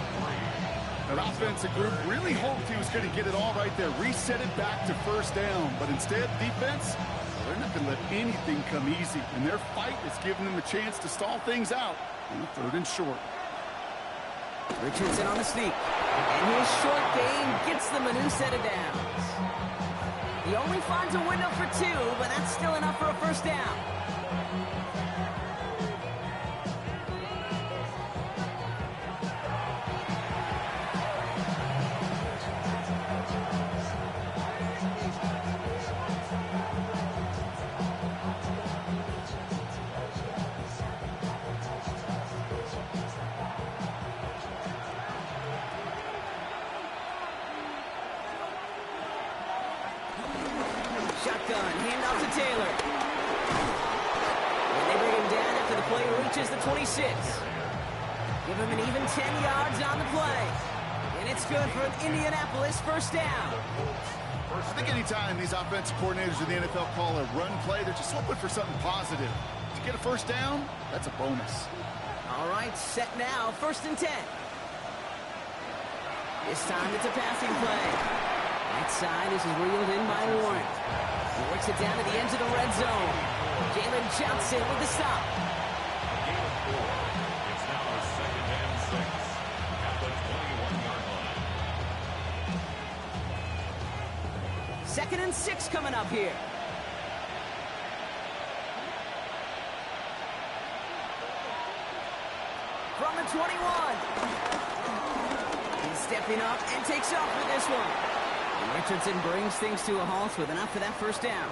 Speaker 8: That offensive group really hoped he was going to get it all right there, reset it back to 1st down. But instead, defense, they're not going to let anything come easy. And their fight is giving them a chance to stall things out on the 3rd and short.
Speaker 7: Richardson on the sneak. And his short gain gets them a new set of downs. He only finds a window for 2, but that's still enough for a 1st down. Shotgun, handoff to Taylor. after the play reaches the 26. Give him an even 10 yards on the play. And it's good for an Indianapolis first down.
Speaker 8: I think anytime these offensive coordinators in the NFL call a run play, they're just hoping for something positive. To get a first down, that's a bonus.
Speaker 7: All right, set now, 1st and 10. This time it's a passing play. That side is reeled in by Warren. He works it down to the edge of the red zone. Jalen Johnson with the stop.
Speaker 9: Gain of 4. It's now a 2nd and 6 at the 21-yard line.
Speaker 7: 2nd and 6 coming up here. From the 21. He's stepping up and takes off with this one. And Richardson brings things to a halt with enough for that first down.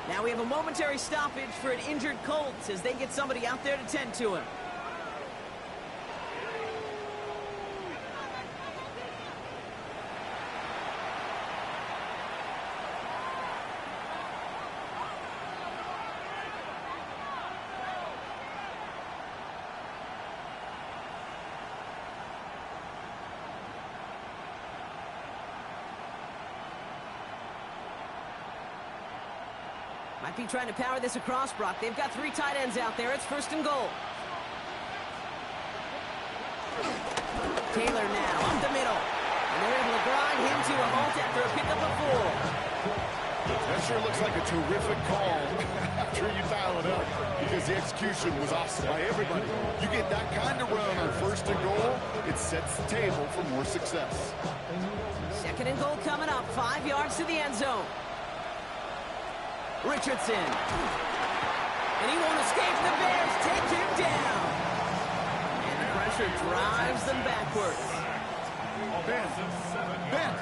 Speaker 7: Now we have a momentary stoppage for an injured Colt as they get somebody out there to tend to him. Might be trying to power this across, Brock. They've got 3 tight ends out there. It's 1st and goal. Taylor now up the middle. And they're able to grind him to a halt after a pickup of 4.
Speaker 8: That sure looks like a terrific call after you dial it up, because the execution was awesome by everybody. You get that kind of run on 1st and goal, it sets the table for more success.
Speaker 7: 2nd and goal coming up. 5 yards to the end zone. Richardson. And he won't escape. The Bears take him down. And the pressure drives them backwards.
Speaker 8: Ben.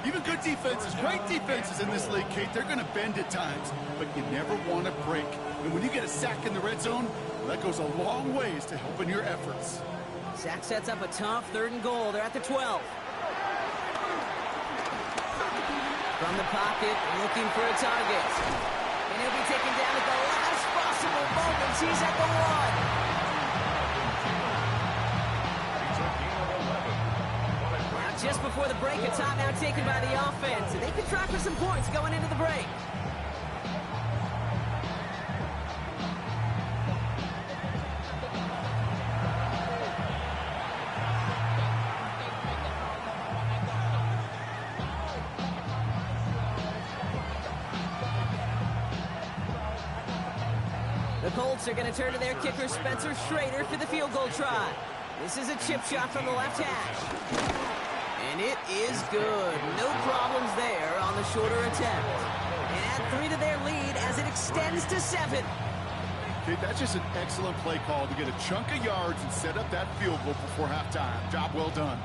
Speaker 8: Even good defenses, great defenses in this league, Kate, they're going to bend at times, but you never want to break. And when you get a sack in the red zone, that goes a long ways to helping your efforts.
Speaker 7: Sack sets up a tough 3rd and goal. They're at the 12. From the pocket, looking for a target. And he'll be taken down at the last possible moments. He's at the 1. Now, just before the break, a timeout taken by the offense. And they can try for some points going into the break. The Colts are going to turn to their kicker, Spencer Schrader, for the field goal try. This is a chip shot from the left hash. And it is good. No problems there on the shorter attempt. And add 3 to their lead as it extends to 7.
Speaker 8: Okay, that's just an excellent play call to get a chunk of yards and set up that field goal before halftime. Job well done.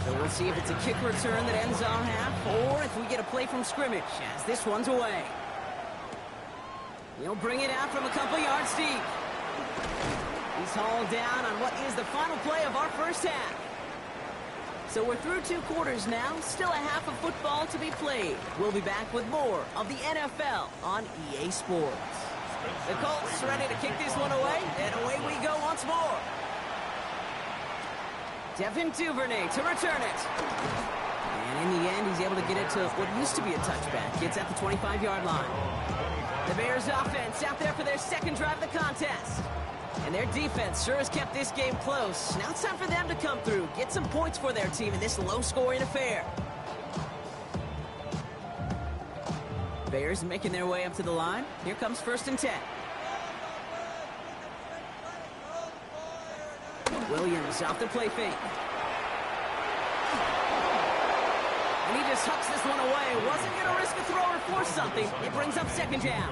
Speaker 7: So we'll see if it's a kick return that ends our half, or if we get a play from scrimmage, as this one's away. He'll bring it out from a couple yards deep. He's hauled down on what is the final play of our first half. So we're through 2 quarters now, still a half of football to be played. We'll be back with more of the NFL on EA Sports. The Colts ready to kick this one away, and away we go once more. Devin Duvernay to return it. And in the end, he's able to get it to what used to be a touchback. It's at the 25-yard line. The Bears offense out there for their 2nd drive of the contest. And their defense sure has kept this game close. Now it's time for them to come through, get some points for their team in this low-scoring affair. Bears making their way up to the line. Here comes 1st and 10. Williams off the play fake. And he just hucks this one away. Wasn't going to risk a throw or force something. It brings up 2nd down.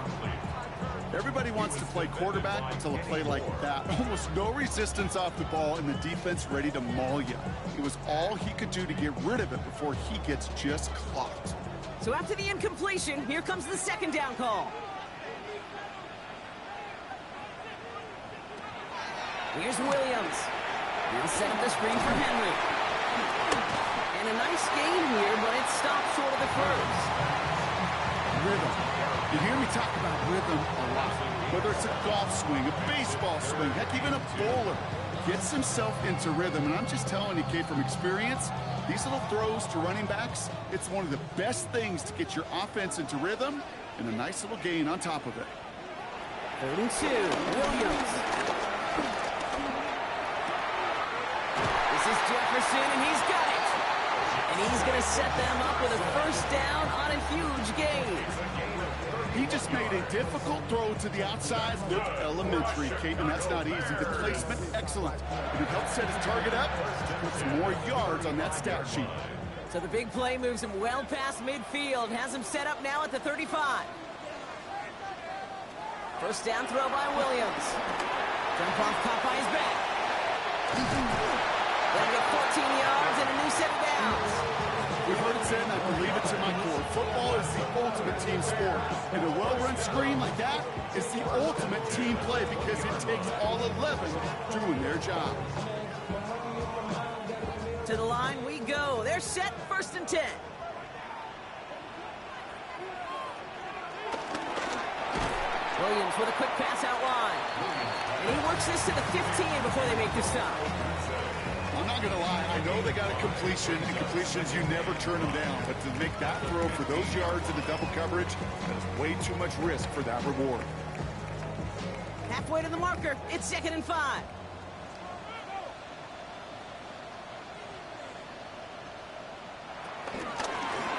Speaker 8: Everybody wants to play quarterback until a play like that. Almost no resistance off the ball and the defense ready to maul you. It was all he could do to get rid of it before he gets just clocked.
Speaker 7: So after the incompletion, here comes the 2nd down call. Here's Williams. They'll set up the screen for Henry. And a nice gain here, but it stopped short of the first.
Speaker 8: Rhythm. You hear me talk about rhythm a lot. Whether it's a golf swing, a baseball swing, heck, even a bowler gets himself into rhythm. And I'm just telling you, Kate, from experience, these little throws to running backs, it's one of the best things to get your offense into rhythm, and a nice little gain on top of it.
Speaker 7: 3rd and 2, Williams. This is Jefferson, and he's got it. And he's going to set them up with a first down on a huge gain.
Speaker 8: He just made a difficult throw to the outside look elementary, Kate, and that's not easy. The placement, excellent. And it helped set his target up to put some more yards on that stat sheet.
Speaker 7: So the big play moves him well past midfield, has him set up now at the 35. First down throw by Williams. Jump off caught by his back. They'll get 14 yards and a new set of downs.
Speaker 8: We've heard it said, and I believe it to my core, football is the ultimate team sport. And a well-run screen like that is the ultimate team play because it takes all 11 doing their job.
Speaker 7: To the line we go. They're set, 1st and 10. Williams with a quick pass out wide. And he works this to the 15 before they make the stop.
Speaker 8: I'm not going to lie, I know they got a completion, and completions, you never turn them down. But to make that throw for those yards in the double coverage, that is way too much risk for that reward.
Speaker 7: Halfway to the marker, it's 2nd and 5.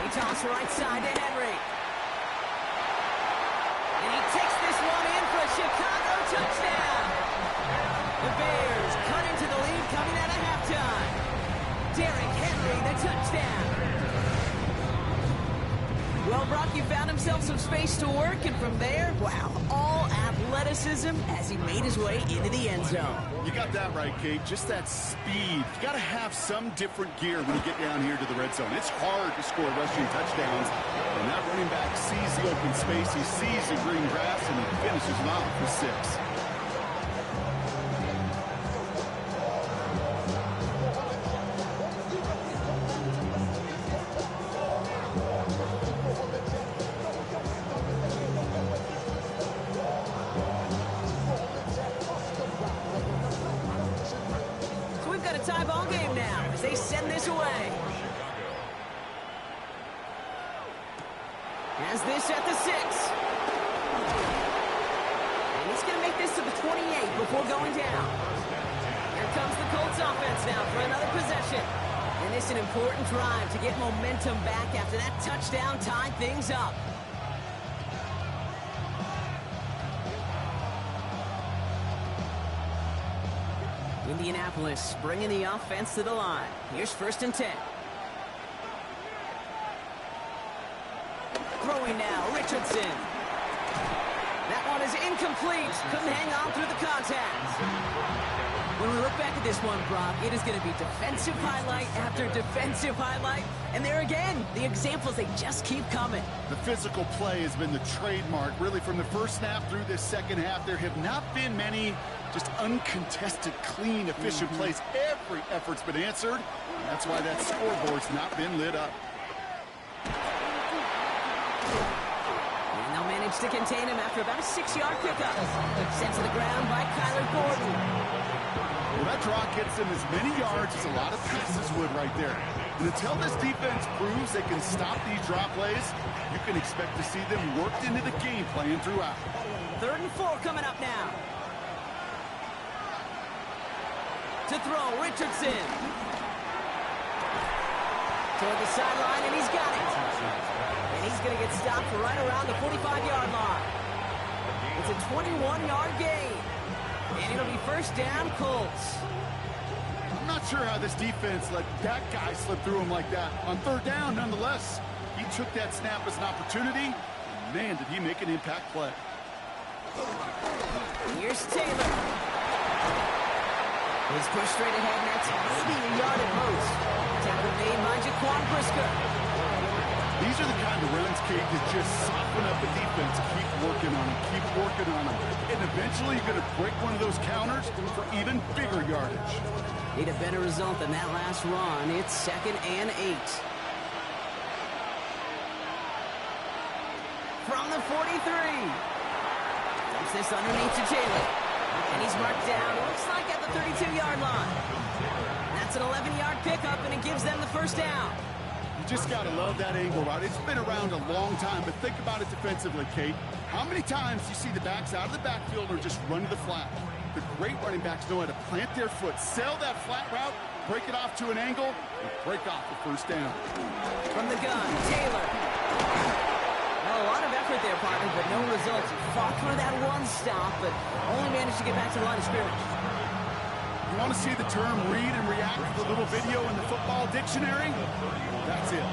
Speaker 7: He tosses right side to Henry. And he takes this one in for a Chicago touchdown. The Bears cut into the lead coming out of halftime. Derrick Henry, the touchdown. Well, Brock, you found himself some space to work, and from there, wow, all athleticism as he made his way into the end zone.
Speaker 8: You got that right, Kate. Just that speed. You got to have some different gear when you get down here to the red zone. It's hard to score rushing touchdowns. And that running back sees the open space, he sees the green grass, and he finishes it off for 6.
Speaker 7: Tie ball game now as they send this away. Has this at the 6. And he's going to make this to the 28 before going down. Here comes the Colts offense now for another possession. And it's an important drive to get momentum back after that touchdown tied things up. Indianapolis bringing the offense to the line. Here's 1st and 10. Throwing now, Richardson. That one is incomplete. Couldn't hang on through the contact. When we look back at this one, Brock, it is going to be defensive highlight after defensive highlight. And there again, the examples, they just keep coming.
Speaker 8: The physical play has been the trademark, really, from the first snap through this second half. There have not been many just uncontested, clean, efficient plays. Every effort's been answered. And that's why that scoreboard's not been lit up.
Speaker 7: And they'll manage to contain him after about a 6-yard pickup. Sent to the ground by Kyler Gordon.
Speaker 8: Well, that draw gets them as many yards as a lot of passes would right there. And until this defense proves they can stop these draw plays, you can expect to see them worked into the game plan throughout.
Speaker 7: 3rd and 4 coming up now. To throw, Richardson. Toward the sideline, and he's got it. And he's going to get stopped right around the 45-yard line. It's a 21-yard gain. And it'll be 1st down, Colts.
Speaker 8: I'm not sure how this defense let that guy slip through him like that. On 3rd down, nonetheless, he took that snap as an opportunity. Man, did he make an impact play.
Speaker 7: Here's Taylor. He's pushed straight ahead, and that's maybe a yard at most. Tackle made by Jaquan Brisker.
Speaker 8: These are the kind of runs, Kate, that just soften up the defense. Keep working on them, keep working on them. And eventually you're going to break one of those counters for even bigger yardage.
Speaker 7: Need a better result than that last run. It's 2nd and 8. From the 43. Dumps this underneath to Taylor. And he's marked down, looks like at the 32-yard line. That's an 11-yard pickup, and it gives them the first down.
Speaker 8: You just got to love that angle route. It's been around a long time, but think about it defensively, Kate. How many times do you see the backs out of the backfield or just run to the flat? The great running backs know how to plant their foot, sell that flat route, break it off to an angle, and break off the first down.
Speaker 7: From the gun, Taylor. Well, a lot of effort there, partner, but no results. Fought for that one stop, but only managed to get back to the line of scrimmage.
Speaker 8: You want to see the term read and react to the little video in the football dictionary? That's it.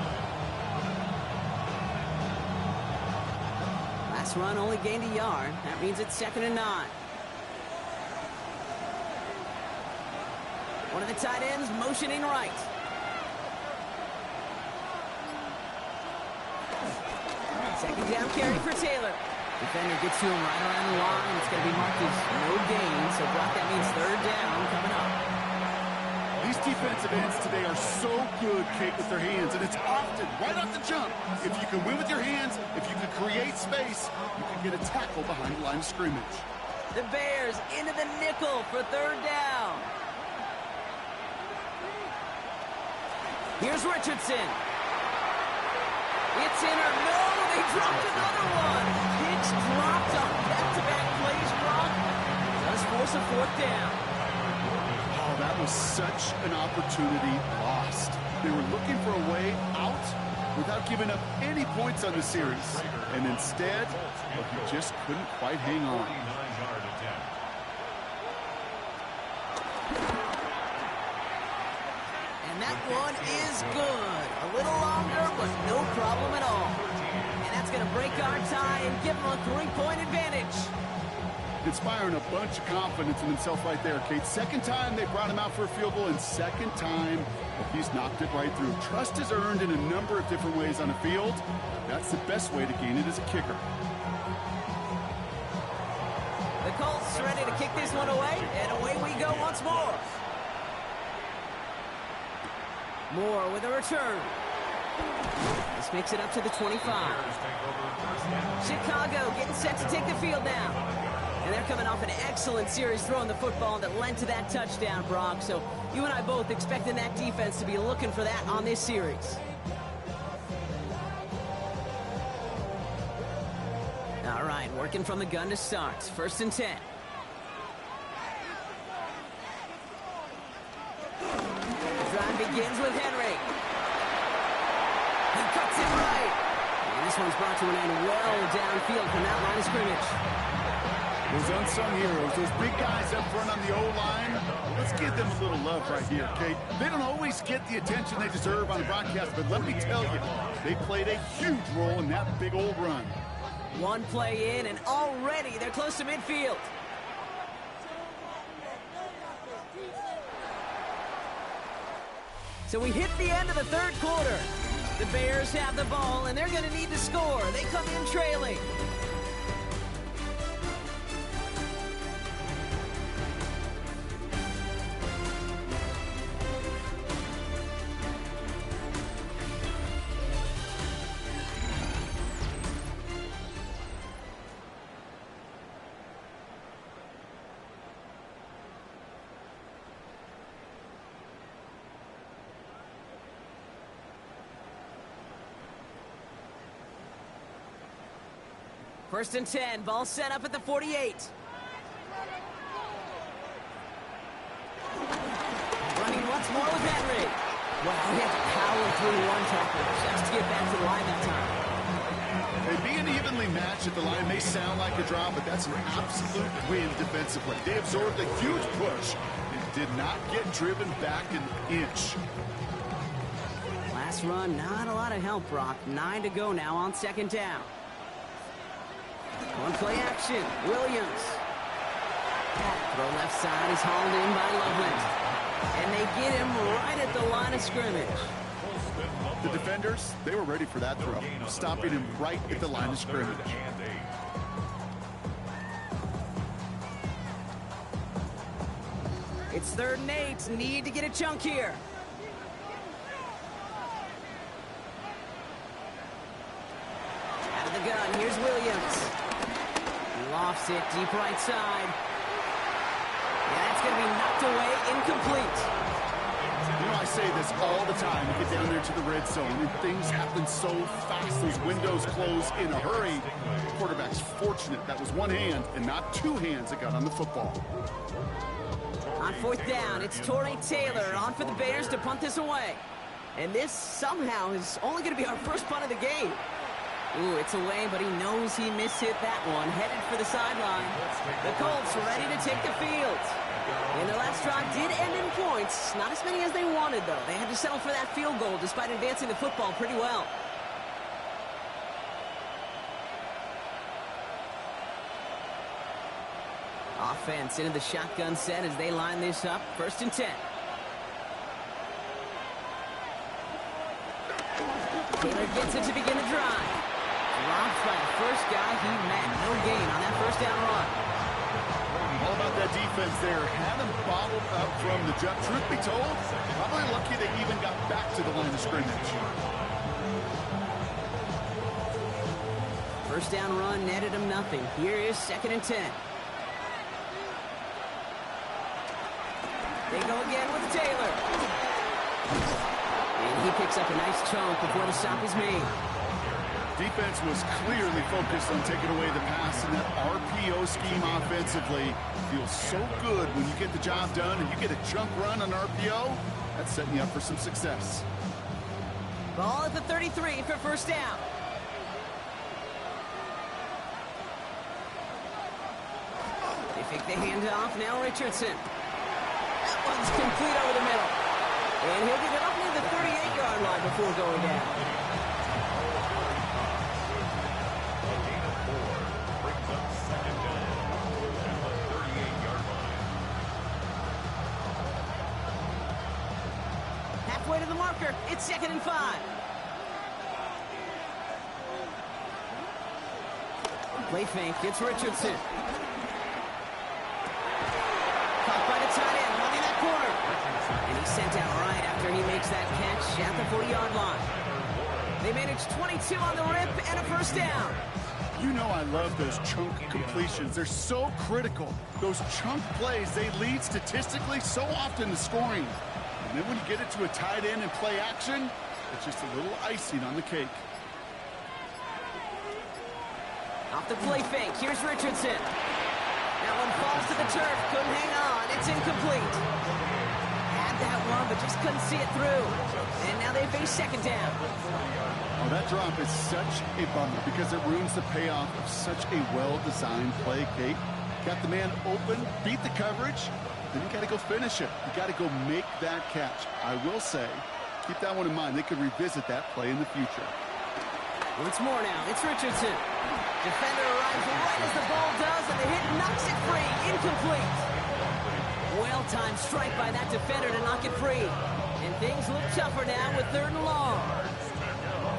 Speaker 7: Last run only gained a yard. That means it's 2nd and 9. One of the tight ends motioning right. Second down carry for Taylor. Defender gets to him right around the line. It's going to be marked as no gain. So, Brock, that means 3rd down coming up.
Speaker 8: These defensive ends today are so good, Kate, with their hands. And it's often right off the jump. If you can win with your hands, if you can create space, you can get a tackle behind the line of scrimmage.
Speaker 7: The Bears into the nickel for 3rd down. Here's Richardson. It's in or no, they dropped another one. Hicks dropped on back-to-back plays, Brock. Does force a 4th down.
Speaker 8: Oh, that was such an opportunity lost. They were looking for a way out without giving up any points on the series. And instead, well, he just couldn't quite hang on.
Speaker 7: And that one is good. A little longer, but no problem at all. And that's going to break our tie and give them a 3-point advantage.
Speaker 8: Inspiring a bunch of confidence in himself right there, Kate. 2nd time they brought him out for a field goal, and 2nd time he's knocked it right through. Trust is earned in a number of different ways on the field. That's the best way to gain it as a kicker.
Speaker 7: The Colts ready to kick this one away, and away we go once more. Moore with a return. This makes it up to the 25. Chicago getting set to take the field now. And they're coming off an excellent series throwing the football that led to that touchdown, Brock. So you and I both expecting that defense to be looking for that on this series. All right, working from the gun to start. 1st and 10. Drive begins with Henry. He cuts it right. And this one's brought to an end well downfield from that line of scrimmage.
Speaker 8: Those unsung heroes, those big guys up front on the O-line, let's give them a little love right here, Kate. They don't always get the attention they deserve on the broadcast, but let me tell you, they played a huge role in that big old run.
Speaker 7: One play in, and already they're close to midfield. So we hit the end of the 3rd quarter. The Bears have the ball, and they're going to need to score. They come in trailing. First and 10, ball set up at the 48. Running once more with Henry. Wow, he had to power through one tackle just to get back to the line that time.
Speaker 8: And being evenly matched at the line may sound like a draw, but that's an absolute win defensively. They absorbed a huge push and did not get driven back an inch.
Speaker 7: Last run, not a lot of help, Brock. 9 to go now on 2nd down. One play action, Williams. Throw left side is hauled in by Loveland. And they get him right at the line of scrimmage.
Speaker 8: The defenders, they were ready for that throw, stopping him right at the line of scrimmage.
Speaker 7: It's 3rd and 8. Need to get a chunk here. Out of the gun. Here's Williams. He lofts it deep right side. Yeah, that's going to be knocked away. Incomplete.
Speaker 8: You know, I say this all the time. You get down there to the red zone, and things happen so fast. Those windows close in a hurry. The quarterback's fortunate that was one hand and not two hands that got on the football.
Speaker 7: On 4th down, it's Torrey Taylor on for the Bears to punt this away. And this somehow is only going to be our first punt of the game. Ooh, it's away, but he knows he mishit that one. Headed for the sideline. The Colts ready to take the field. And their last drive did end in points. Not as many as they wanted, though. They had to settle for that field goal despite advancing the football pretty well. Offense into the shotgun set as they line this up. 1st and 10. Taylor gets it to begin the drive. Dropped by the first guy he met. No gain on that 1st down run.
Speaker 8: All about that defense there. Had him bottled up from the jump. Truth be told, probably lucky they even got back to the line of scrimmage.
Speaker 7: 1st down run netted him nothing. Here is 2nd and 10. They go again with Taylor. And he picks up a nice chunk before the stop is made.
Speaker 8: Defense was clearly focused on taking away the pass, and that RPO scheme offensively feels so good when you get the job done and you get a chunk run on RPO. That's setting you up for some success.
Speaker 7: Ball at the 33 for 1st down. They fake the handoff. Now Richardson. That one's complete over the middle. And he'll get it up near the 38-yard line before going down. Halfway to the marker. It's 2nd and 5. Play fake. It's Richardson. Caught by the tight end, running that corner. And he's sent out right after he makes that catch at the 40-yard line. They managed 22 on the rip and a 1st down.
Speaker 8: You know I love those chunk completions. They're so critical. Those chunk plays, they lead statistically so often to scoring. And then when you get it to a tight end and play action, it's just a little icing on the cake.
Speaker 7: Off the play fake, here's Richardson. That one falls to the turf, couldn't hang on, it's incomplete. Had that one, but just couldn't see it through. And now they face 2nd down.
Speaker 8: Oh, that drop is such a bummer because it ruins the payoff of such a well-designed play, Kate. Got the man open, beat the coverage, then you got to go finish it. You got to go make that catch. I will say, keep that one in mind. They could revisit that play in the future.
Speaker 7: Once more now, it's Richardson. Defender arrives right as the ball does, and the hit knocks it free. Incomplete. Well-timed strike by that defender to knock it free. And things look tougher now with 3rd and long.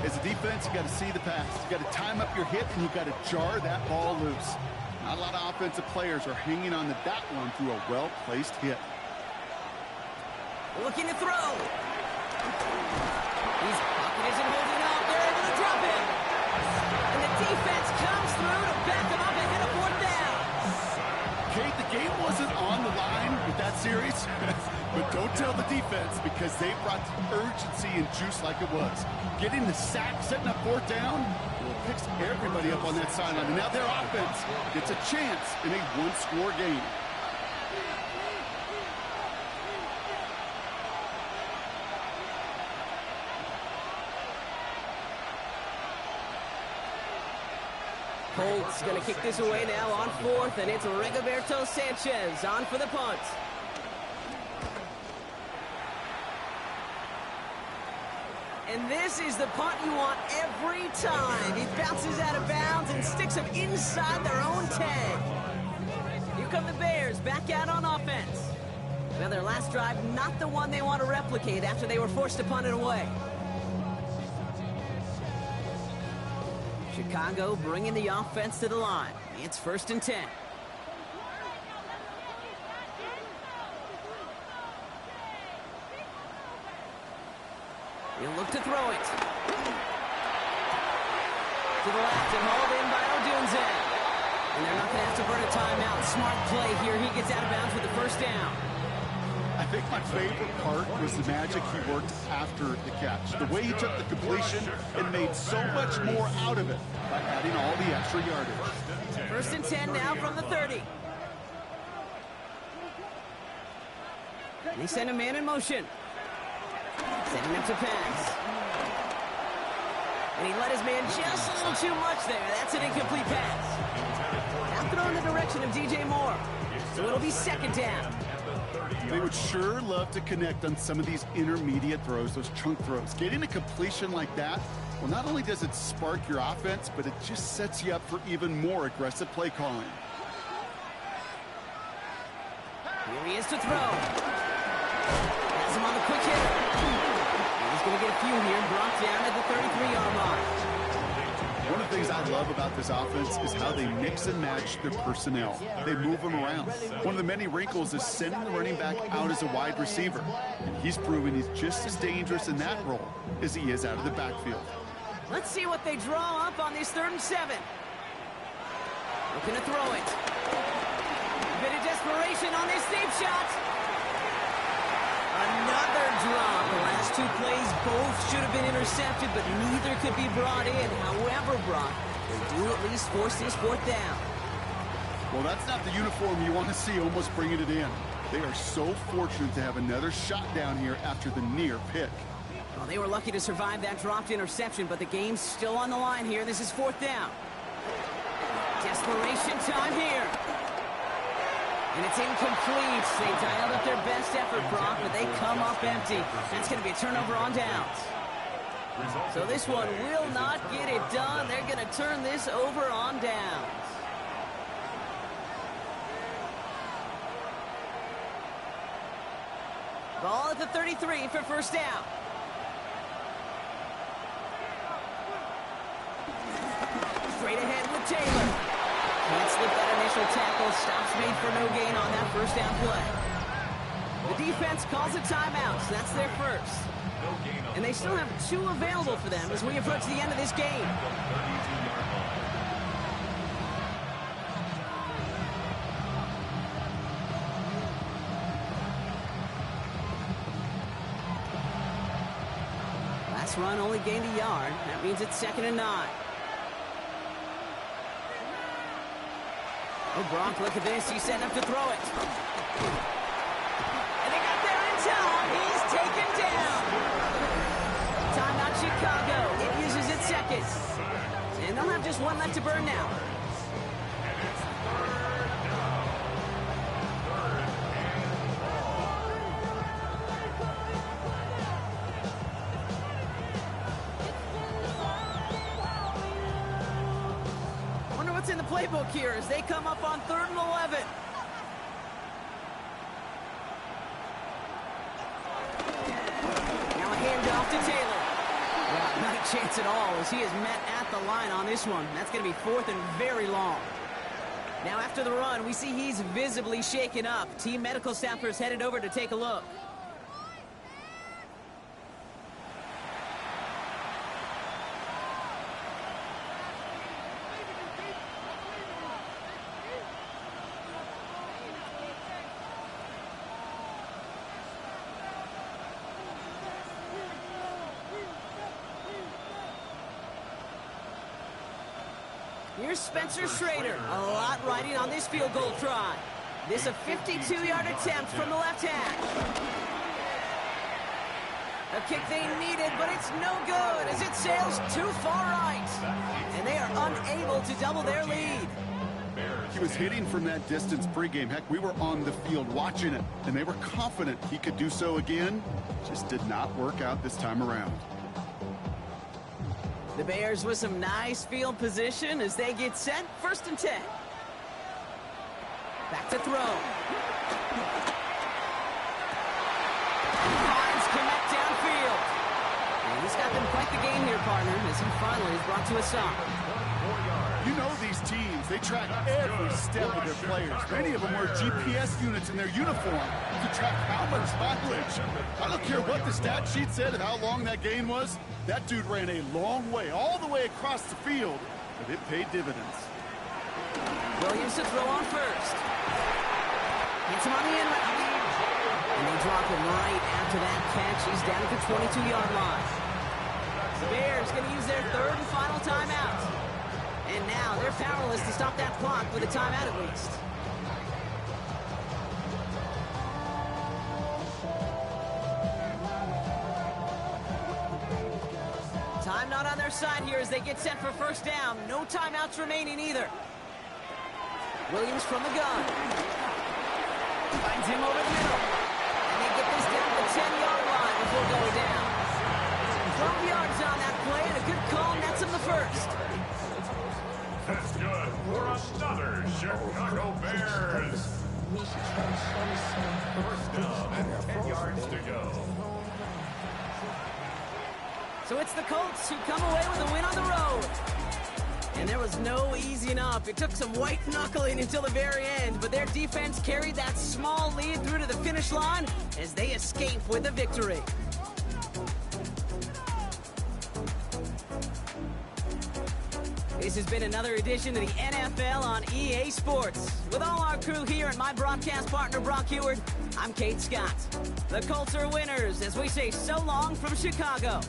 Speaker 8: As a defense, you got to see the pass. You got to time up your hit, and you got to jar that ball loose. Not a lot of offensive players are hanging on to that one through a well-placed hit.
Speaker 7: Looking to throw. His pocket isn't holding up. They're able to drop him. And the defense comes through to back him up and hit a 4th down.
Speaker 8: Kate, the game wasn't on the line with that series, but don't tell the defense because they brought the urgency and juice like it was. Getting the sack, setting up 4th down, well, picks everybody up on that sideline. And now their offense gets a chance in a one-score game.
Speaker 7: Colts going to kick this away now on 4th, and it's Rigoberto Sanchez on for the punt. And this is the punt you want every time. It bounces out of bounds and sticks them inside their own 10. Here come the Bears back out on offense. Now their last drive, not the one they want to replicate after they were forced to punt it away. Chicago bringing the offense to the line. It's 1st and 10. He'll look to throw it. To the left and hauled in by Odunze. And they're not going to have to burn a timeout. Smart play here. He gets out of bounds with the 1st down.
Speaker 8: I think my favorite part was the magic he worked after the catch. The way he took the completion and made so much more out of it by adding all the extra yardage.
Speaker 7: 1st and 10 now from the 30. And they send a man in motion. Setting up to pass. And he let his man just a little too much there. That's an incomplete pass. Now throw in the direction of DJ Moore. So it'll be 2nd down.
Speaker 8: They would sure love to connect on some of these intermediate throws, those chunk throws. Getting a completion like that, well, not only does it spark your offense, but it just sets you up for even more aggressive play calling.
Speaker 7: Here he is to throw. Has him on the quick hit. He's going to get a few here, brought down at the 33-yard line.
Speaker 8: One of the things I love about this offense is how they mix and match their personnel. They move them around. One of the many wrinkles is sending the running back out as a wide receiver. And he's proven he's just as dangerous in that role as he is out of the backfield.
Speaker 7: Let's see what they draw up on this 3rd and 7. Looking to throw it. A bit of desperation on this deep shot. Another drop. The last 2 plays both should have been intercepted, but neither could be brought in. However, Brock, they do at least force this 4th down.
Speaker 8: Well, that's not the uniform you want to see almost bringing it in. They are so fortunate to have another shot down here after the near pick.
Speaker 7: Well, they were lucky to survive that dropped interception, but the game's still on the line here. This is 4th down. Desperation time here. And it's incomplete. They dialed up their best effort, Brock, but they come up empty. That's going to be a turnover on downs. So this one will not get it done. They're going to turn this over on downs. Ball at the 33 for 1st down. Straight ahead with Taylor. Can't slip that initial tackle. Stops made for no gain on that 1st down play. The defense calls a timeout. So that's their 1st. And they still have 2 available for them as we approach the end of this game. Last run only gained a yard. That means it's 2nd and 9. Oh, Brock, look at this. He's setting up to throw it. And they got there in time. He's taken down. Timeout Chicago. It uses its 2nd. And they'll have just 1 left to burn now. In the playbook here as they come up on 3rd and 11. Now a handoff to Taylor. Well, not a chance at all as he is met at the line on this one. That's going to be 4th and very long. Now after the run, we see he's visibly shaken up. Team medical staffers headed over to take a look. Here's Spencer Schrader. A lot riding on this field goal try. This a 52-yard attempt from the left hash. A kick they needed, but it's no good as it sails too far right. And they are unable to double their lead.
Speaker 8: He was hitting from that distance pregame. Heck, we were on the field watching it, and they were confident he could do so again. Just did not work out this time around.
Speaker 7: The Bears with some nice field position as they get set. 1st and 10. Back to throw. Finds connect downfield. And he's got them quite the game here, partner, as he finally is brought to a stop.
Speaker 8: You know these teams, they track every step of their players. Many of them wear GPS units in their uniform to track how much mileage. I don't care what the stat sheet said and how long that gain was. That dude ran a long way, all the way across the field, but it paid dividends.
Speaker 7: Williams to throw on first. Hits him on the end route. And they drop him right after that catch. He's down at the 22-yard line. The Bears going to use their third and final timeout. And now they're powerless to stop that clock with a timeout at least. Time not on their side here as they get set for first down. No timeouts remaining either. Williams from the gun. Finds him over the middle. And they get this down to the 10-yard line before going down. 12 yards on that play and a good call nets him the first.
Speaker 9: That's good for another Chicago Bears. First down and 10 yards to go.
Speaker 7: So it's the Colts who come away with a win on the road. And there was no easing up. It took some white knuckling until the very end, but their defense carried that small lead through to the finish line as they escape with a victory. This has been another edition of the NFL on EA Sports. With all our crew here and my broadcast partner, Brock Heward, I'm Kate Scott. The Colts are winners as we say so long from Chicago.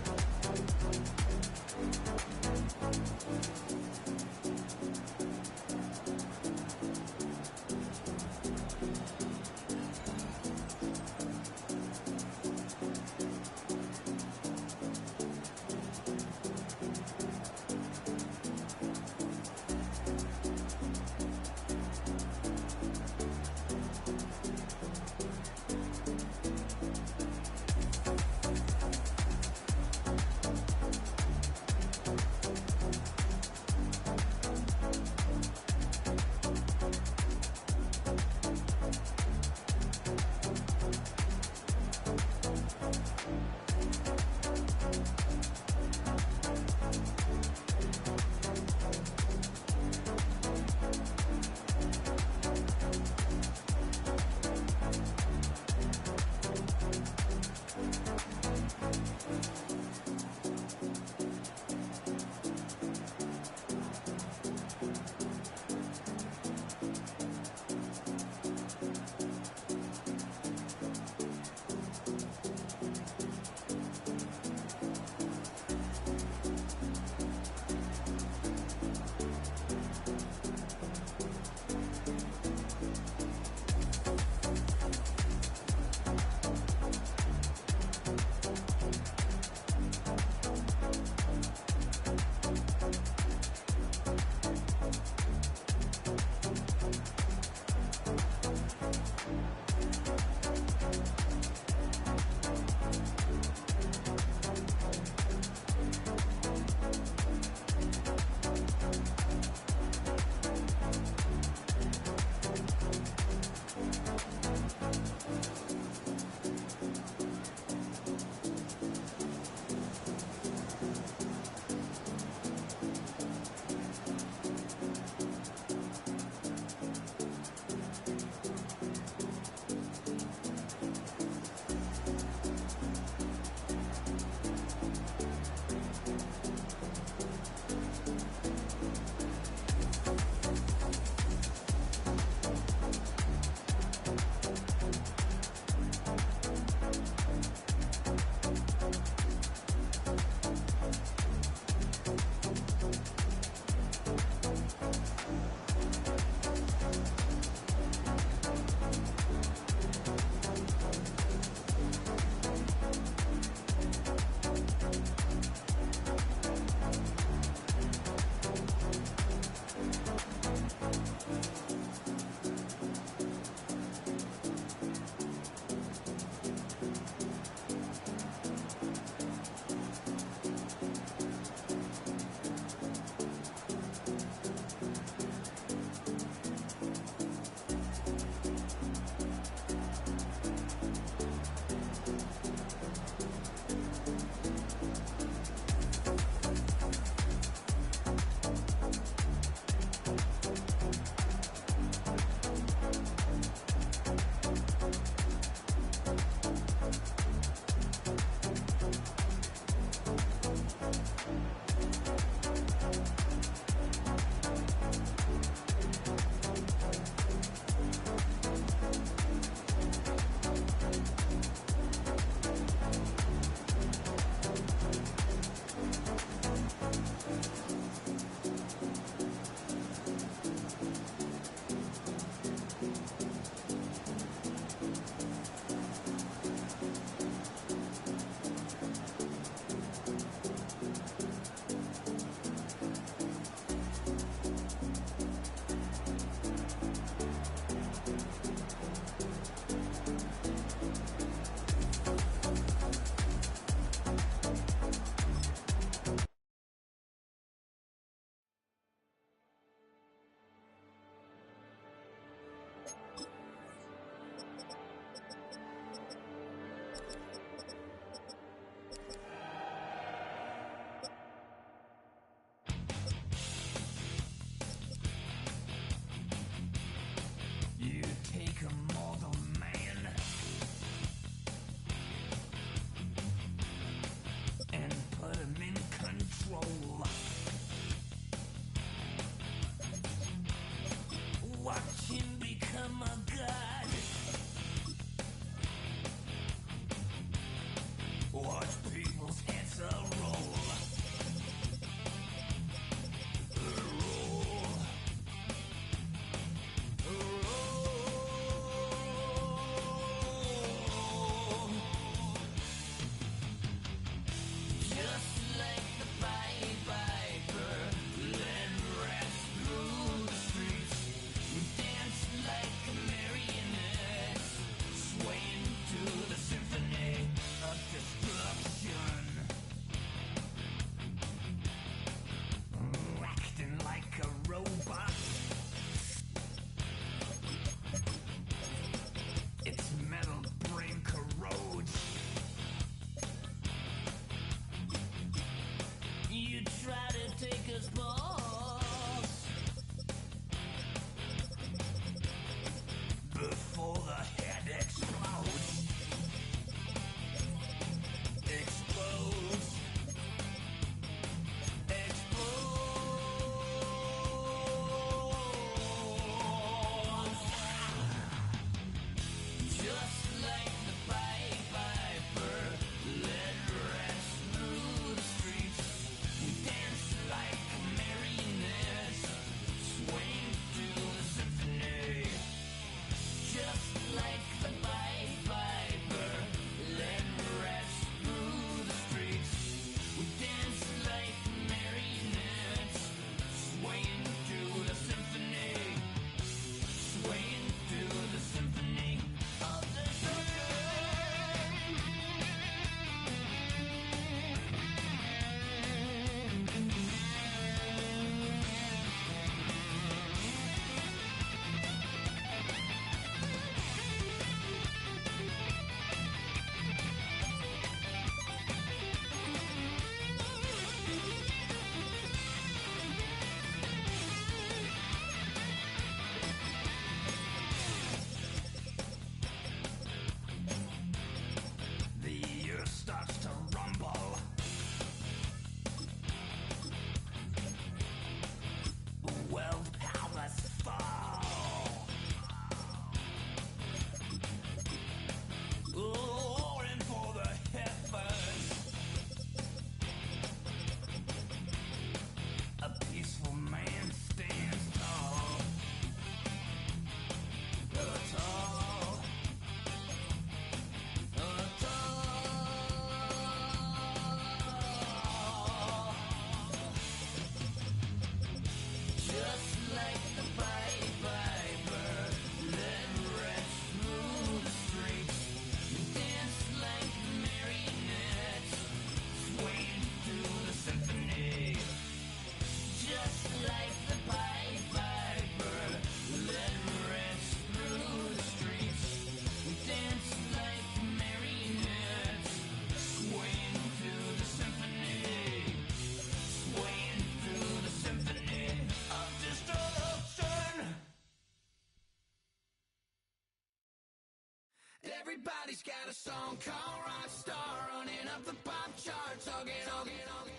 Speaker 1: Everybody's got a song called Rockstar, running up the pop charts, talking all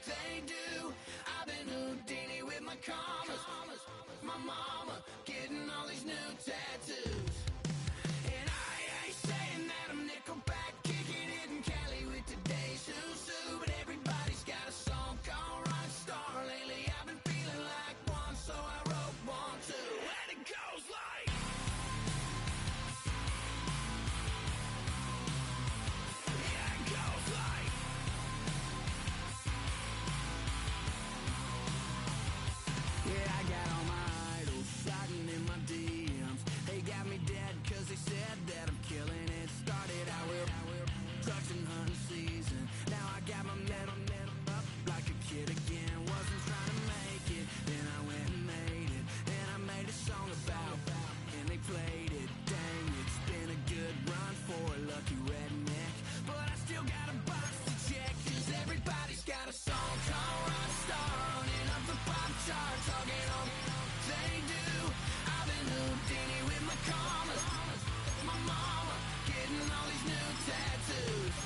Speaker 1: they do. I've been Houdini with my commas, my mama getting all these new tattoos. And I ain't saying that I'm Nickelback, kicking it in Cali with today's Susu, but everybody's got a song called Rockstar. Lately I've been feeling like one, so I wrote one too. And it goes like, yeah, it goes like, yeah, I got all my idols sliding in my DMs. They got me dead cause they said that I'm killing it. Started out with trucks and hunting season. Now I got my metal up like a kid again. Wasn't trying to make it, then I went and made it. And I made a song about and they played it. Dang, it's been a good run for a lucky redneck, but I still got a box to check. Cause everybody's got a song called Rockstar, running up the pop charts, talking all they do. I've been Houdini with my commas, my mama getting all these new tattoos.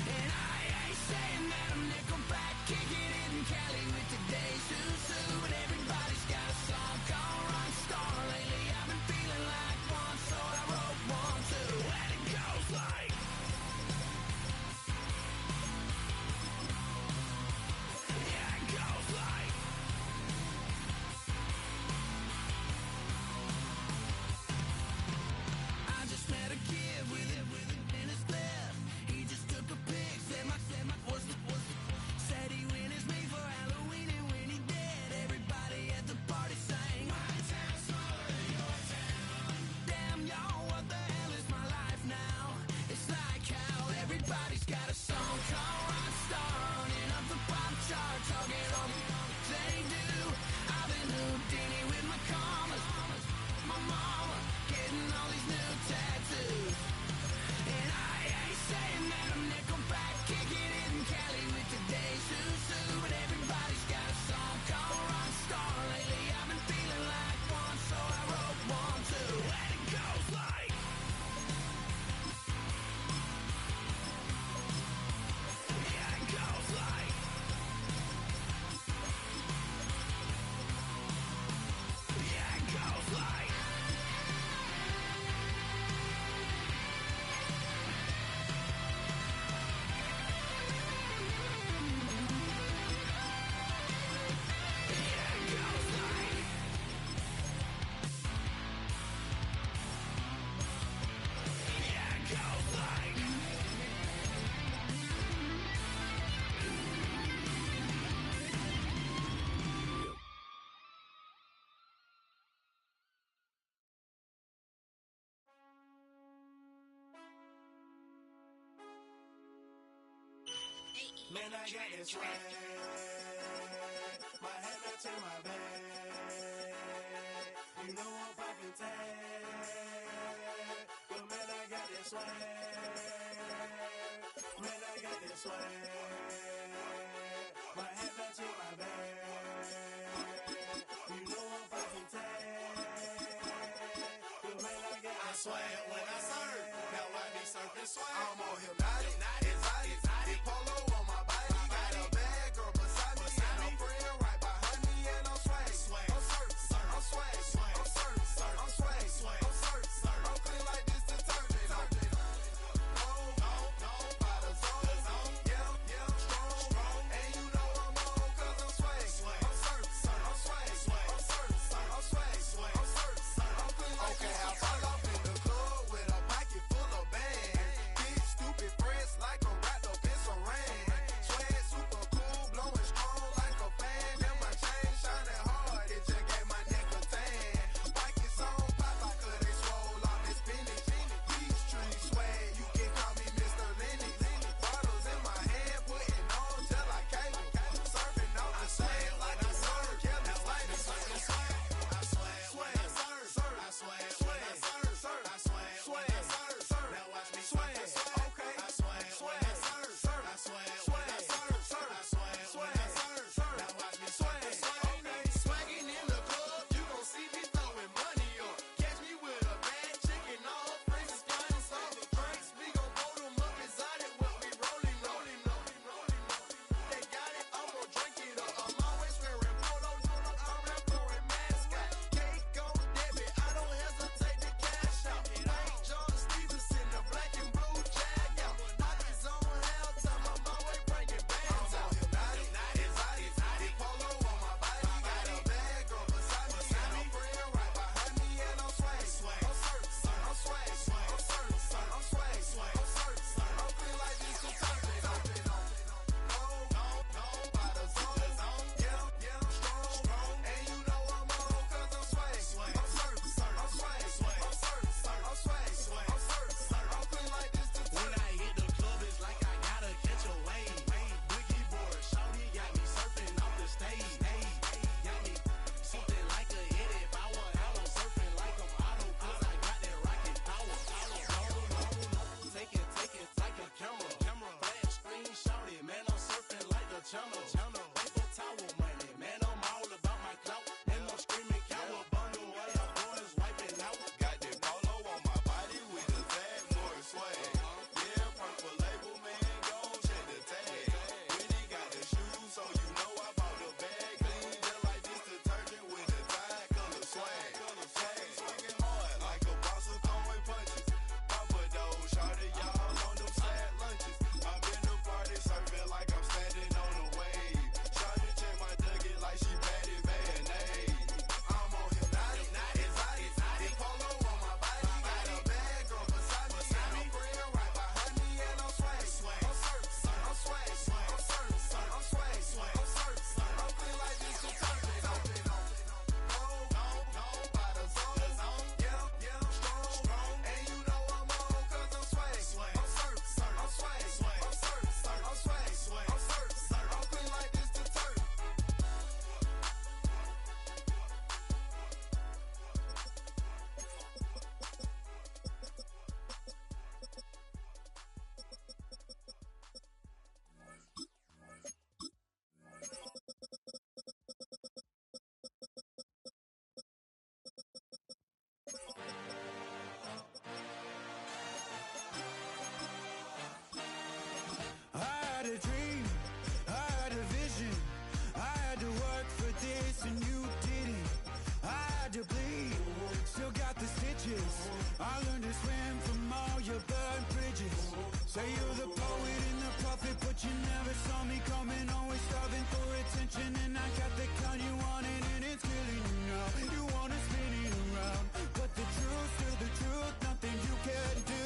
Speaker 1: And I ain't saying that I'm Nickelback, kicking it in Cali with today's Susu, but everybody's got a song called Rockstar. Lately I've been feeling like one, so I wrote one too. And it goes like, yeah, it goes like, I just met a kid with it in his left. He just took a pic, said my said he witnessed me for Halloween, and when he did, everybody at the party sang, my town's smaller than your town. Damn, y'all, what the hell is my life now? It's like how everybody's got a song called Rockstar, running up the pop chart, talking all they do. I've been Houdini with my commas, my mama getting all these new tattoos. And I ain't saying that I'm Nickelback, kicking it in Cali with today's Susu, but everybody's got a song called Rockstar. Lately I've been feeling like one, so I wrote one too. And it goes like, yeah, it goes like, yeah, it goes like, yeah, it goes like, yeah, it goes like.
Speaker 3: Man, I got this swag. My head matching my bag. You know I'm poppin' tag. But man, I got this swag. Man, I got this swag. My head matching my bag. You know I'm poppin' tag. But man, I got this swag. When I surf, now I be surfing swag. I'm on hypnotic, exotic, polo on my body. Got a bad girl beside me, and a friend right behind me, and I'm swag. I'm surf, I'm swag, I'm surf, I'm swag, I'm surf, I'm clean like this detergent. No, by the zone, yeah, strong, and you know I'm on 'cause I'm swag. I'm surf, I'm swag, I'm surf, I'm swag, I'm surf, I'm clean like this. Okay, I fall off in the club with a pocket full of bands. Big stupid friends like I'm wrapped up in saran. Swag super cool, blowing strong like a fan. And my chain shining hard, it just gave my neck a tan. Pockets on pop, I could they swole off this spinach. Peach tree swag, you can call me Mr. Lenny. Bottles in my hand, putting on till I cable. Surfing on the sand like a surf, yeah, that's like the surfing swag. I swag when I surf, I swag when I surf, I swag when I surf. Now watch me swag, okay. I swag when I surf, I swag when I surf, I swag when I surf. Now watch me swag, okay. Swagging in the club, you gon' see me throwing money up. Catch me with a bad chicken, all friends is flying, so the drinks
Speaker 12: Say you're the poet and the prophet, but you never saw me coming. Always starving for attention, and I got the kind you wanted, and it's killing you now. You wanna spin it around, but the truth's still the truth. Nothing you can do.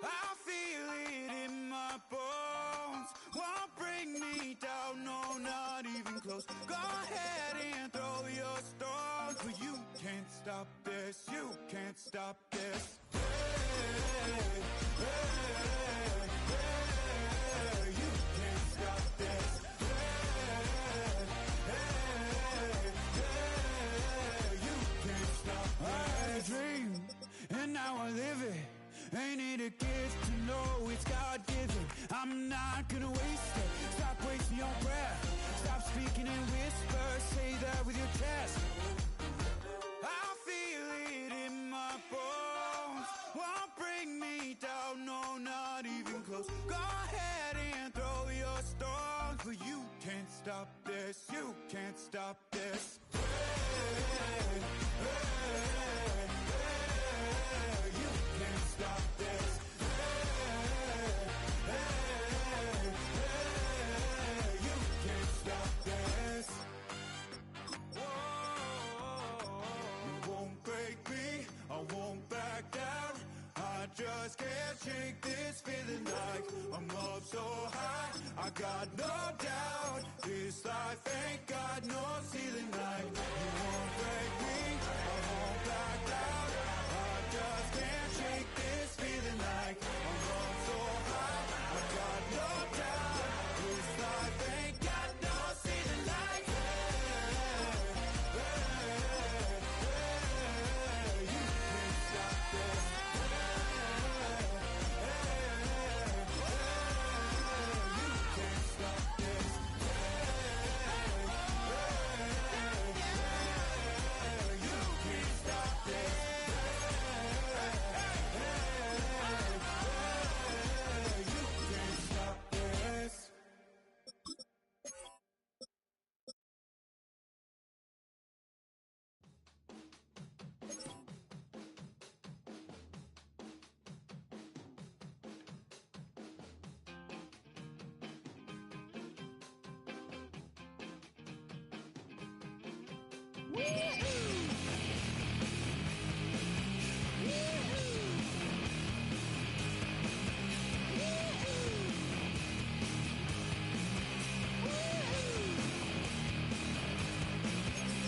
Speaker 12: I feel it in my bones. Won't bring me down, no, not even close. Go ahead and throw your stones, but you can't stop this. You can't stop this. And now I live it. Ain't it a gift to know it's God-given? I'm not gonna waste it. Stop wasting your breath. Stop speaking in whispers. Say that with your chest. I feel it in my bones. Won't bring me down, no, not even close. Go ahead and throw your stones, but you can't stop this. You can't stop this. Stop this. You can't stop this. Whoa. You won't break me, I won't back down. I just can't shake this feeling like I'm up so high. I got no doubt this life ain't got no ceiling like. You won't break me, I won't back down. I just can't shake this feeling like I'm up so high. I got no doubt this life ain't got no ceiling like. You can't stop this. You can't stop this. You can't stop this. You can't stop this.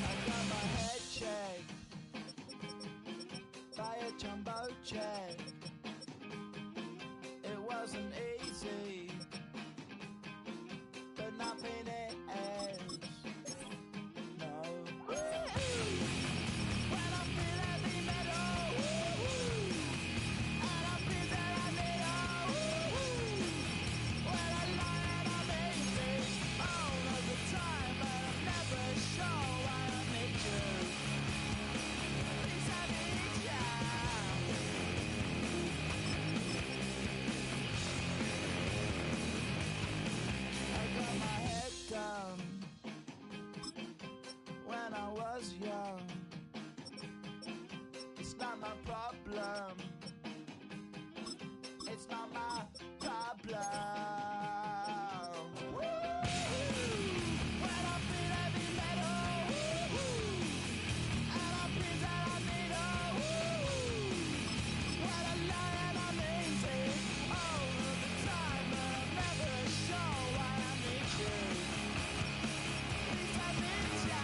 Speaker 14: I got my head checked by a jumbo jet. It wasn't easy, but nothing is. No. When I feel heavy metal, and I feel that I need when I lie and I'm easy all of the time, but I'm never sure why I need you. Please I need ya. I got my head down when I was young. It's not my problem. It's not my problem. When I feel heavy metal, and I feel that I need when I lie and I'm easy all of the time, but I'm never sure why I need you. Please I need ya.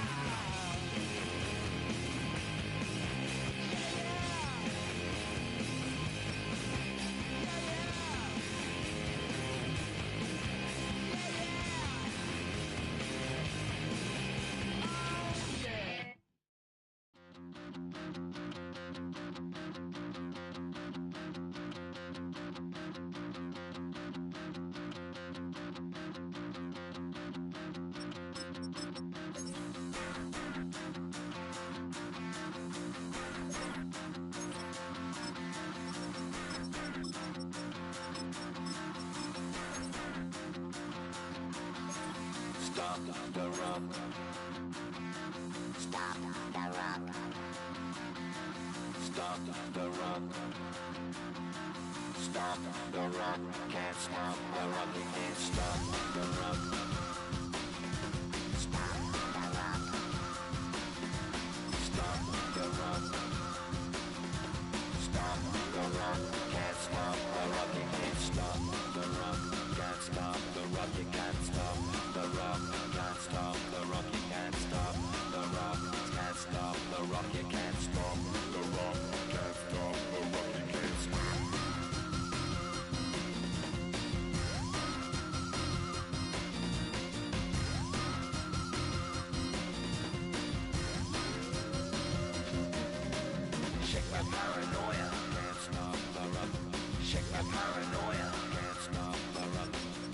Speaker 3: Stop the rock. Stop the rock. Stop the rock. Stop
Speaker 15: stop the rock, can't stop the rock, you can't stop the rock. Stop the rock. Stop the rock. Stop the rock, can't stop the rock, you can't stop the rock. Can't stop the rock, you can't stop the rock. Can't stop the rock, you can't stop the rock. Can't stop the rock, you can't stop the rock. Can't stop the rock, you can't stop. Shake my paranoia, can't stop the rock. Shake my paranoia, can't stop the rock.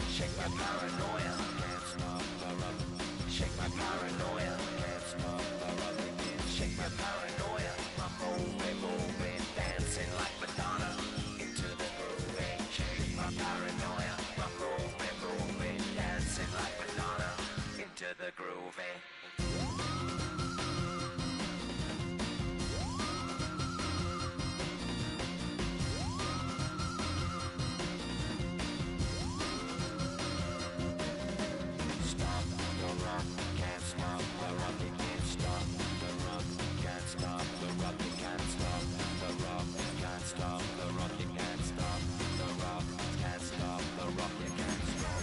Speaker 15: Shake my paranoia, can't stop the rock. Shake my paranoia, can't stop the rock. Shake my paranoia, I'm moving, dancing like Madonna into the groove. Shake my paranoia, I'm moving, dancing like Madonna into the groove. Stop the rock, can't stop the rock, you can't stop the rock, can't stop the rock, you can't stop the rock, can't stop the rock, you can't stop the rock, can't stop the rock, you can't stop.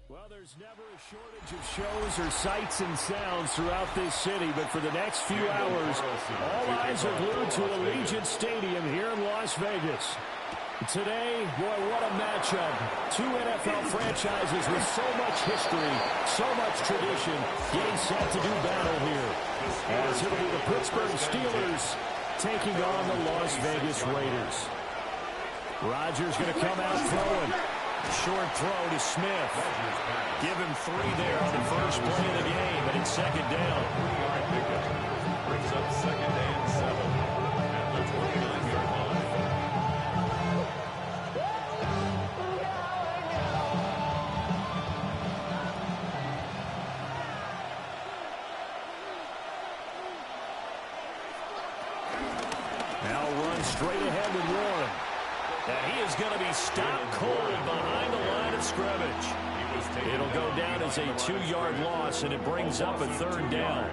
Speaker 16: Well, there's never a shortage of shows or sights and sounds throughout this city, but for the next few hours, all eyes are glued to Allegiant Stadium here in Las Vegas. Today, boy, what a matchup. Two NFL franchises with so much history, so much tradition, getting set to do battle here. As it'll be the Pittsburgh Steelers taking on the Las Vegas Raiders. Rodgers going to come out throwing. Short throw to Smith. Give him 3 there on the first play of the game, and it's second down.
Speaker 9: Brings up second and 7 at the 29-yard line.
Speaker 16: Now run straight ahead with Warren. And he is going to be stopped cold behind the line of scrimmage. It'll go down as a 2-yard loss, and it brings up a third down.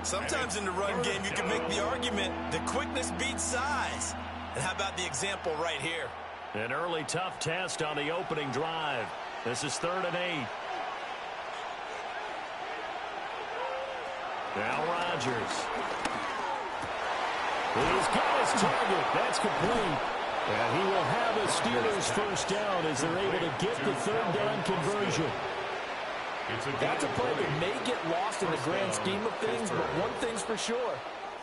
Speaker 17: Sometimes in the run game, you can make the argument that quickness beats size. And how about the example right here?
Speaker 16: An early tough test on the opening drive. This is 3rd and 8. Now Rodgers. He's got his target. That's complete. And he will have a Steelers first down as they're able to get the third down conversion.
Speaker 18: That's a play that may get lost in the grand scheme of things, but one thing's for sure.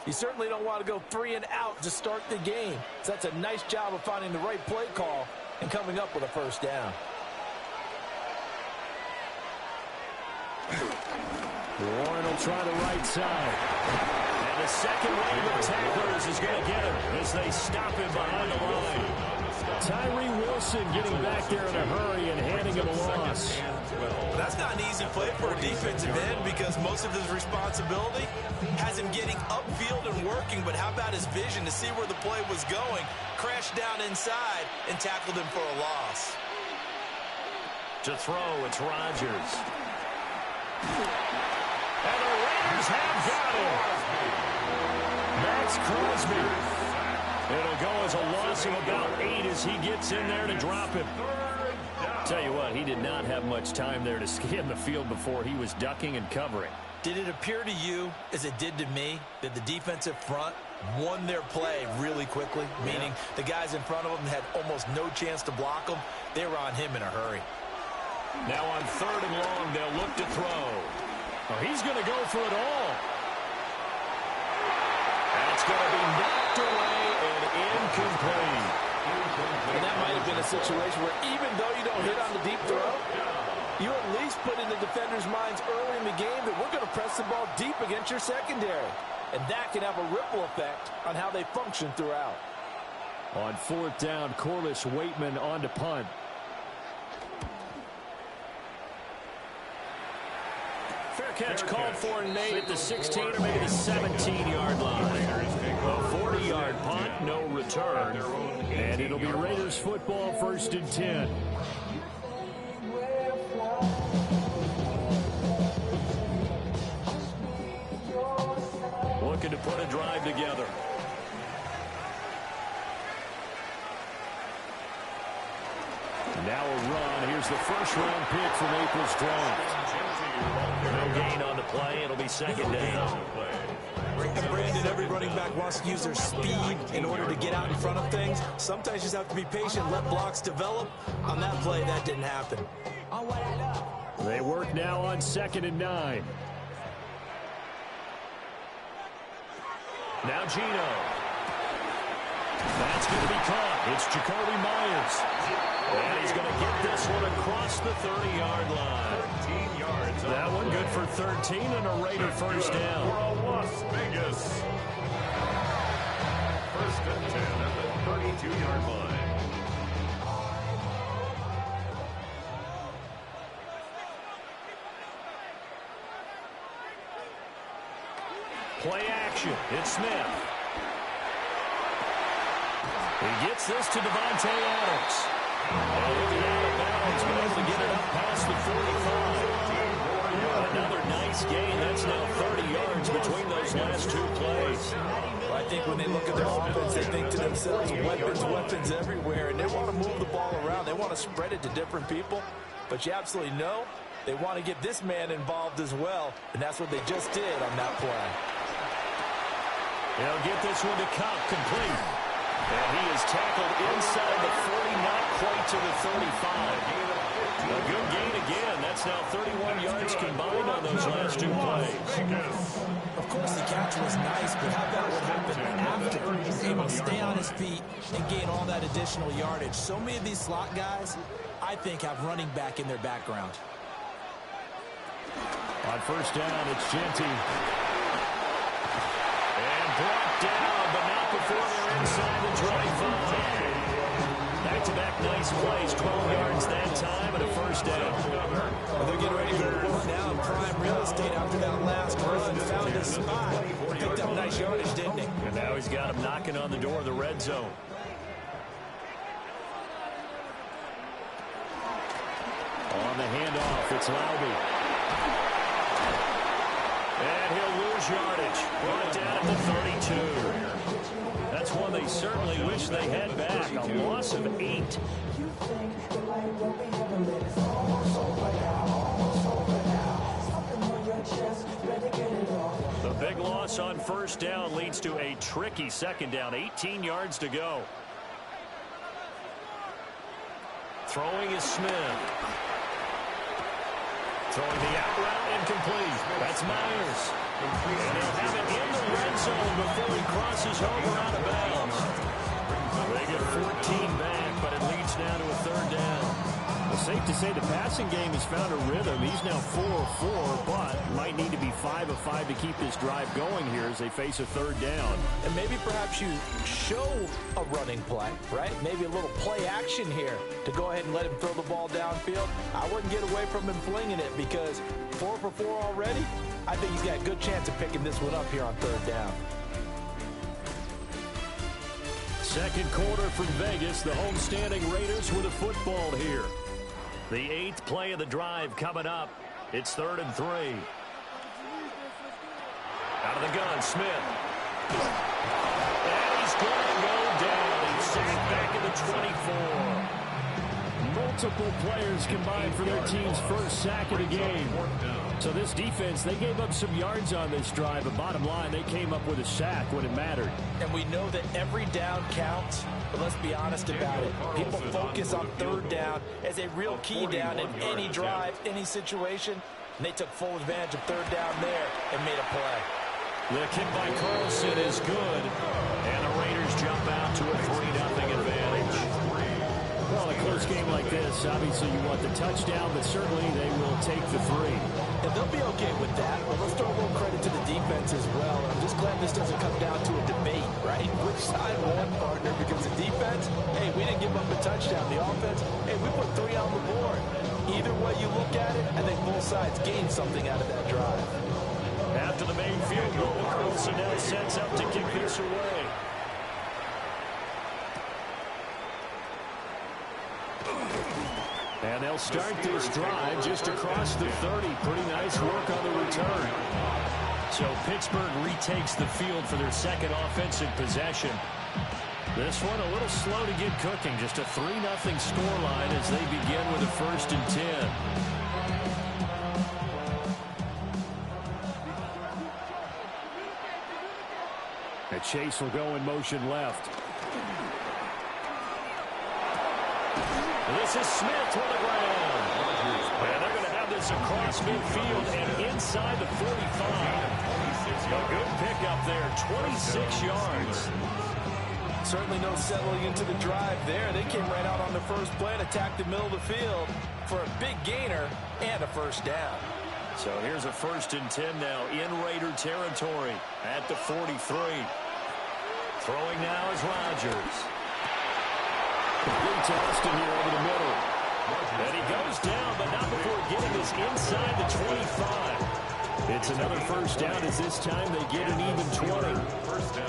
Speaker 18: You certainly don't want to go 3 and out to start the game. So that's a nice job of finding the right play call and coming up with a first down.
Speaker 16: Warren will try the right side. And the second wave of tacklers is going to get him as they stop him behind the line. Tyree Wilson getting back there in a hurry and handing him a loss.
Speaker 17: That's not an easy play for a defensive end because most of his responsibility has him getting upfield and working, but how about his vision to see where the play was going, crashed down inside, and tackled him for a loss.
Speaker 16: To throw, it's Rodgers. And the Raiders have got him. Max Crosby. It'll go as a loss of about 8 as he gets in there to drop him. Tell you what, he did not have much time there to scan the field before he was ducking and covering.
Speaker 17: Did it appear to you, as it did to me, that the defensive front won their play really quickly? Meaning the guys in front of them had almost no chance to block them. They were on him in a hurry.
Speaker 16: Now on 3rd and long, they'll look to throw. Oh, he's going to go for it all. That's going to be knocked away and incomplete.
Speaker 18: And that might have been a situation where even though you don't hit on the deep throw, you at least put in the defender's minds early in the game that we're going to press the ball deep against your secondary. And that can have a ripple effect on how they function throughout.
Speaker 16: On 4th down, Corliss Waitman on to punt. Fair catch called for and made at the 16 or maybe the 17-yard line. A 40-yard punt, no return. And it'll be Raiders football, 1st and 10. Looking to put a drive together. Now a run. Here's the first-round pick from April's draft. No gain on the play. It'll be 2nd down.
Speaker 17: And Brandon, every running back wants to use their speed in order to get out in front of things. Sometimes you just have to be patient, let blocks develop. On that play, that didn't happen.
Speaker 16: They work now on 2nd and 9. Now Gino. That's going to be caught. It's Jacoby Myers. And he's going to get this one across the 30-yard line.
Speaker 9: 13 yards.
Speaker 16: That one good for 13 and a Raider first down.
Speaker 9: For Las Vegas. 1st and 10 at the 32-yard line.
Speaker 16: Play action. It's Smith. He gets this to Devontae Adams. And he'll be out of bounds, but able to get it up past the 45. Another nice gain. That's now 30 yards between those last 2 plays.
Speaker 17: Well, I think when they look at their offense, they think to themselves, weapons everywhere, and they want to move the ball around. They want to spread it to different people, but you absolutely know they want to get this man involved as well, and that's what they just did on that play.
Speaker 16: He'll get this one to Cup, complete. And he is tackled inside the 40, not quite to the 35. A good gain again. That's now 31 yards combined on those last 2 plays.
Speaker 17: Of course, the catch was nice, but how about what happened after? He was able to stay on his feet and gain all that additional yardage. So many of these slot guys, I think, have running back in their background.
Speaker 16: On 1st down, it's Genty. And brought down, but not before they're inside the 25. Back-to-back nice plays, 12 yards that time and a first down.
Speaker 17: Well, they're getting ready to go to work now in prime real estate after that last run. Found his spot. Picked up nice yardage, didn't he?
Speaker 16: And now he's got him knocking on the door of the red zone. On the handoff, it's Laube. And he'll lose yardage. Brought down at the 32. That's one they certainly wish they had back. A loss of 8. The big loss on 1st down leads to a tricky 2nd down. 18 yards to go. Throwing is Smith. Throwing the out route incomplete. That's Myers. And he'll have it in the red zone before he crosses over out of bounds. They get 14 back, but it leads now to a 3rd down. Well, safe to say the passing game has found a rhythm. He's now 4-4, but might need to be 5 of 5 to keep this drive going here as they face a third down.
Speaker 18: And maybe perhaps you show a running play, right? Maybe a little play action here to go ahead and let him throw the ball downfield. I wouldn't get away from him flinging it because 4 for 4 already. I think he's got a good chance of picking this one up here on third down.
Speaker 16: Second quarter from Vegas. The homestanding Raiders with a football here. The 8th play of the drive coming up. It's 3rd and 3. Out of the gun, Smith. And he's going to go down. He's sacked back at the 24. Multiple players combined for their team's first sack of the game. So this defense, they gave up some yards on this drive, but bottom line, they came up with a sack when it mattered.
Speaker 18: And we know that every down counts, but let's be honest about it. People focus on third down as a real key down in any drive, any situation. And they took full advantage of third down there and made a play.
Speaker 16: The kick by Carlson is good, and the Raiders jump out to a 3-0 advantage. Well, a close game like this, obviously you want the touchdown, but certainly they will take the 3.
Speaker 18: And they'll be okay with that, but let's throw a little credit to the defense as well. I'm just glad this doesn't come down to a debate, right? Which side won, partner? Because the defense, hey, we didn't give up a touchdown. The offense, hey, we put 3 on the board. Either way you look at it, I think both sides gained something out of that drive.
Speaker 16: After the main field goal, Carlson now sets up to kick this away. And they'll start this drive just across the 30. Pretty nice work on the return. So Pittsburgh retakes the field for their second offensive possession. This one a little slow to get cooking. Just a 3-0 scoreline as they begin with a 1st and 10. And Chase will go in motion left. This is Smith to the ground. And they're going to have this across midfield and inside the 45. A good pickup there, 26 yards.
Speaker 18: Certainly no settling into the drive there. They came right out on the first play and attacked the middle of the field for a big gainer and a first down.
Speaker 16: So here's a 1st and 10 now in Raider territory at the 43. Throwing now is Rodgers. Good to Austin here over the middle. And he goes down, but not before getting this inside the 25. It's another first down as this time they get an even 20.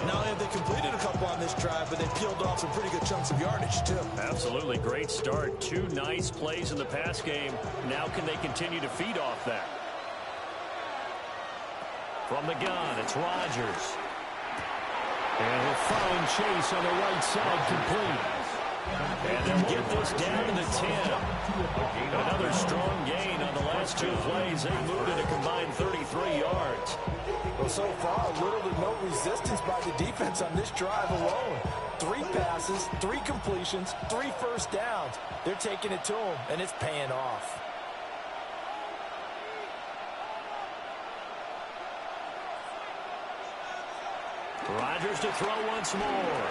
Speaker 18: Not only have they completed a couple on this drive, but they peeled off some pretty good chunks of yardage, too.
Speaker 16: Absolutely. Great start. 2 nice plays in the pass game. Now can they continue to feed off that? From the gun, it's Rodgers. And he'll find Chase on the right side complete. And they'll get this down to the 10. Another strong gain on the last 2 plays. They moved it a combined 33 yards.
Speaker 18: Well, so far, little to no resistance by the defense on this drive alone. 3 passes, 3 completions, 3 first downs. They're taking it to them, and it's paying off.
Speaker 16: Rodgers to throw once more.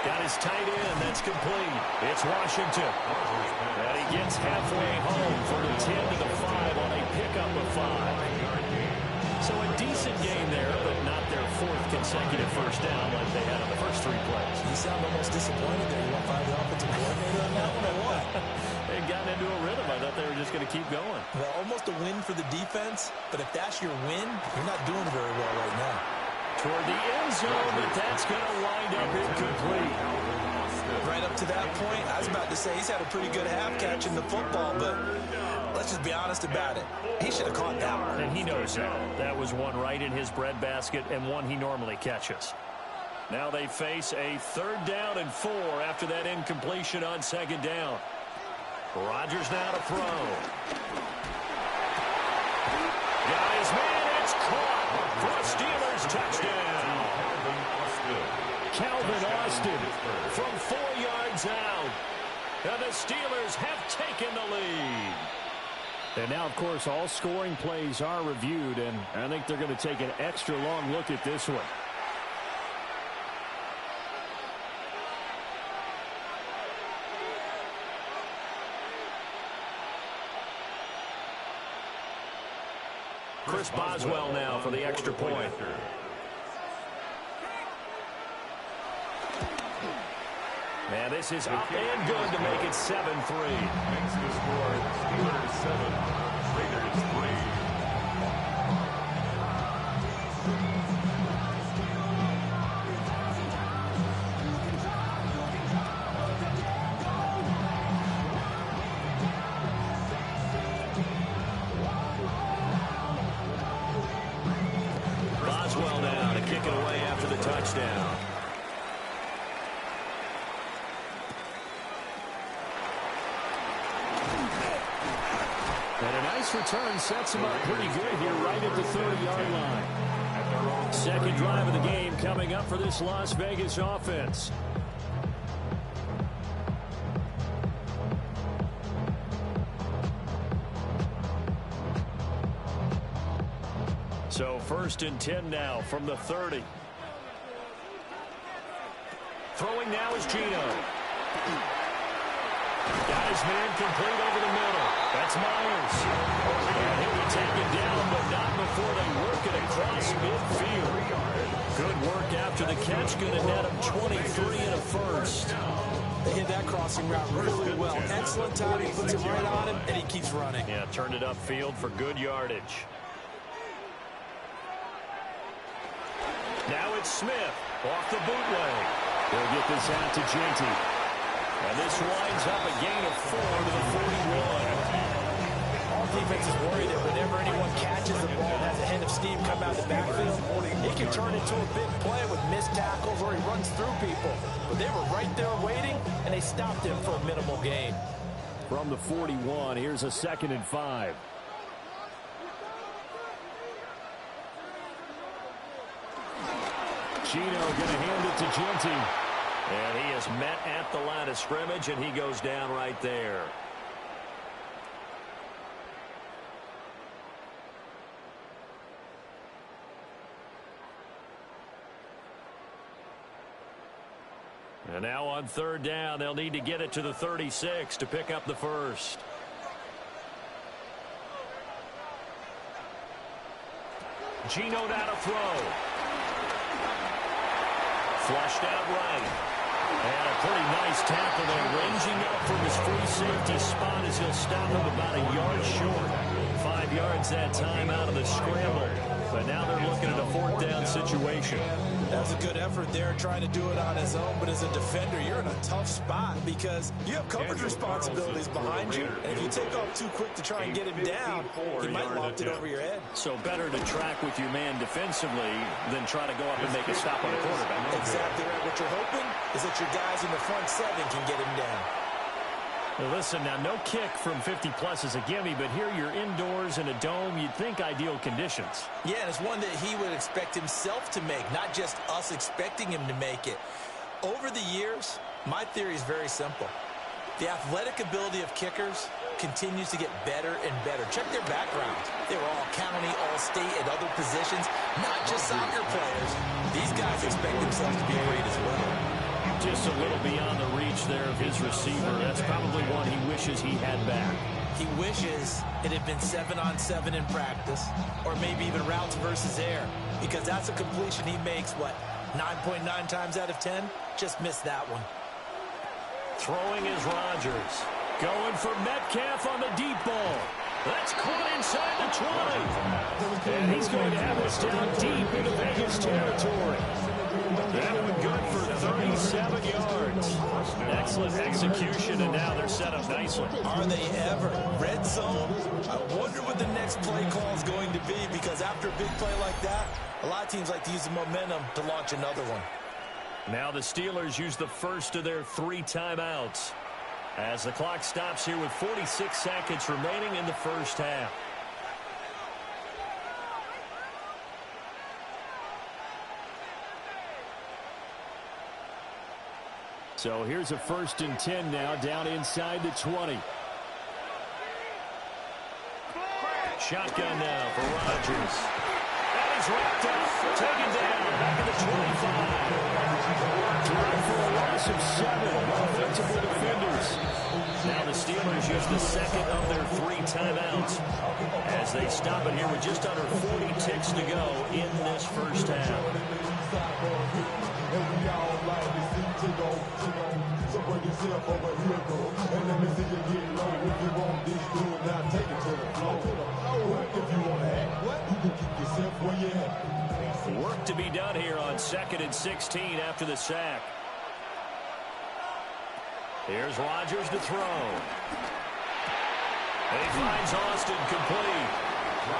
Speaker 16: Got his tight end. That's complete. It's Washington. And he gets halfway home from the 10 to the 5 on a pickup of 5. So a decent game there, but not their 4th consecutive first down like they had on the first 3 plays.
Speaker 18: You sound almost disappointed there. You want to find the offensive coordinator on that one or what?
Speaker 16: They'd gotten into a rhythm. I thought they were just going to keep going.
Speaker 18: Well, almost a win for the defense, but if that's your win, you're not doing very well right now.
Speaker 16: Toward the end zone, but that's going to wind up incomplete.
Speaker 18: Right up to that point, I was about to say he's had a pretty good half catching the football, but let's just be honest about it. He should have caught that one.
Speaker 16: And he knows that. That was one right in his breadbasket and one he normally catches. Now they face a 3rd down and 4 after that incompletion on 2nd down. Rodgers now to throw. Got his man, it's caught for a Steelers touchdown. Calvin Austin from 4 yards out. And the Steelers have taken the lead. And now, of course, all scoring plays are reviewed, and I think they're going to take an extra long look at this one. Chris Boswell now for the extra point. And this is up and good to make it 7-3.
Speaker 9: Makes the score Steelers 7, Raiders 3.
Speaker 16: Boswell now to kick it away after the touchdown. And a nice return sets him up pretty good here right at the 30-yard line. Second drive of the game coming up for this Las Vegas offense. So 1st and 10 now from the 30. Throwing now is Gino. Got his man complete over the middle. That's Myers. And he'll be taken down, but not before they work it across midfield. Good work after the catch. Going to net him 23 and a first.
Speaker 18: They hit that crossing route really well. Excellent timing. Puts it right on him, and he keeps running.
Speaker 16: Yeah, turned it upfield for good yardage. Now it's Smith off the bootleg. They'll get this out to Genty. And this winds up a gain of 4 to the 41.
Speaker 18: All defense is worried that whenever anyone catches the ball and has a head of steam come out of the backfield, it can turn into a big play with missed tackles or he runs through people. But they were right there waiting, and they stopped him for a minimal gain.
Speaker 16: From the 41, here's a 2nd and 5. Gino going to hand it to Genty. And he is met at the line of scrimmage, and he goes down right there. And now on 3rd down, they'll need to get it to the 36 to pick up the first. Gino down to throw. Flushed out right. And a pretty nice tackle there, ranging up from his free safety spot as he'll stop him about a yard short. 5 yards that time out of the scramble. But now they're looking at a 4th down situation.
Speaker 18: That was a good effort there, trying to do it on his own. But as a defender, you're in a tough spot because you have coverage responsibilities behind you. And if you take off too quick to try and get him down, he might loft it over your head.
Speaker 16: So better to track with your man defensively than try to go up and make a stop on the quarterback.
Speaker 18: Exactly right. What you're hoping is that your guys in the front 7 can get him down.
Speaker 16: Well, listen, now no kick from 50-plus is a gimme, but here you're indoors in a dome. You'd think ideal conditions.
Speaker 18: Yeah, and it's one that he would expect himself to make, not just us expecting him to make it. Over the years, my theory is very simple. The athletic ability of kickers continues to get better and better. Check their backgrounds. They were all county, all state, at other positions, not just soccer players. These guys expect themselves to be great as well.
Speaker 16: Just a little beyond the reach there of his receiver. That's probably one he wishes he had back.
Speaker 18: He wishes it had been 7-on-7 in practice, or maybe even routes versus air, because that's a completion he makes, 9.9 times out of 10? Just missed that one.
Speaker 16: Throwing is Rodgers. Going for Metcalf on the deep ball. That's caught inside the 20. And he's going to have us down deep into Vegas territory. That one good for 37 yards. Excellent execution, and now they're set up nicely.
Speaker 18: Are they ever? Red zone? I wonder what the next play call is going to be, because after a big play like that, a lot of teams like to use the momentum to launch another one.
Speaker 16: Now the Steelers use the first of their 3 timeouts as the clock stops here with 46 seconds remaining in the first half. So here's a 1st and 10 now, down inside the 20. Shotgun now for Rodgers. And he's wrapped up, taken down, back at the 25. Drive for a loss of 7. Offensive defenders. Now the Steelers use the second of their 3 timeouts as they stop it here with just under 40 ticks to go in this first half. Work to be done here on 2nd and 16 after the sack. Here's Rodgers to throw. And he finds Austin complete.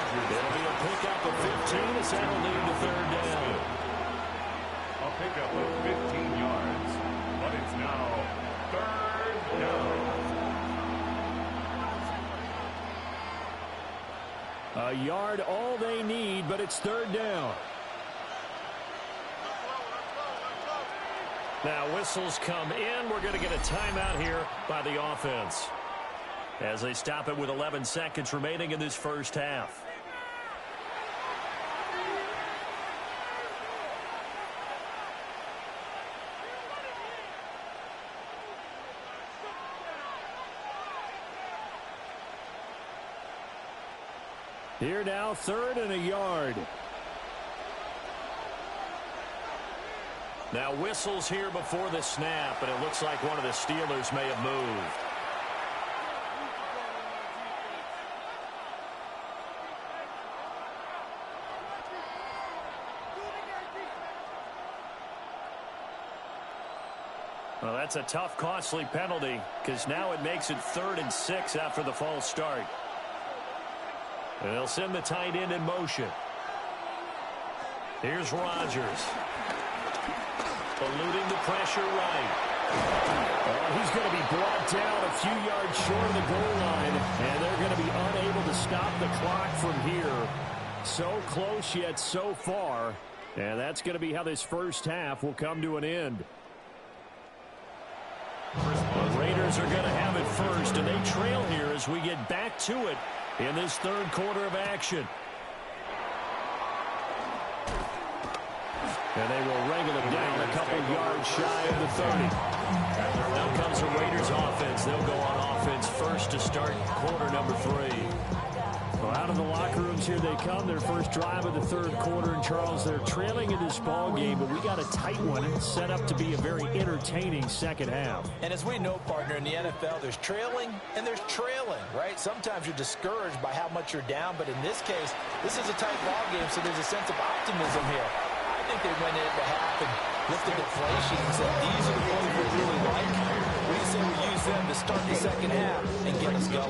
Speaker 16: It'll be a pickup of 15 as that'll lead to 3rd down.
Speaker 9: A pickup of 15 yards, but it's now 3rd down.
Speaker 16: A yard all they need, but it's 3rd down. Now whistles come in. We're going to get a timeout here by the offense as they stop it with 11 seconds remaining in this first half. Here now, 3rd and a yard. Now whistles here before the snap, and it looks like one of the Steelers may have moved. Well, that's a tough, costly penalty because now it makes it 3rd and 6 after the false start. And they'll send the tight end in motion. Here's Rodgers. Eluding the pressure right. Oh, he's going to be brought down a few yards short of the goal line, and they're going to be unable to stop the clock from here. So close yet so far, and that's going to be how this first half will come to an end. The Raiders are going to have it first, and they trail here as we get back to it in this 3rd quarter of action. And they will wrangle it down a couple yards shy of the 30. Now comes the Raiders offense. They'll go on offense first to start quarter number 3. Well, out of the locker rooms here they come. Their first drive of the 3rd quarter. And, Charles, they're trailing in this ball game, but we got a tight one set up to be a very entertaining second half.
Speaker 18: And as we know, partner, in the NFL, there's trailing and there's trailing, right? Sometimes you're discouraged by how much you're down, but in this case, this is a tight ball game, so there's a sense of optimism here. I think they went into half and looked at inflation and said, these are the ones we really like. We say we use them to start the second half and get us going.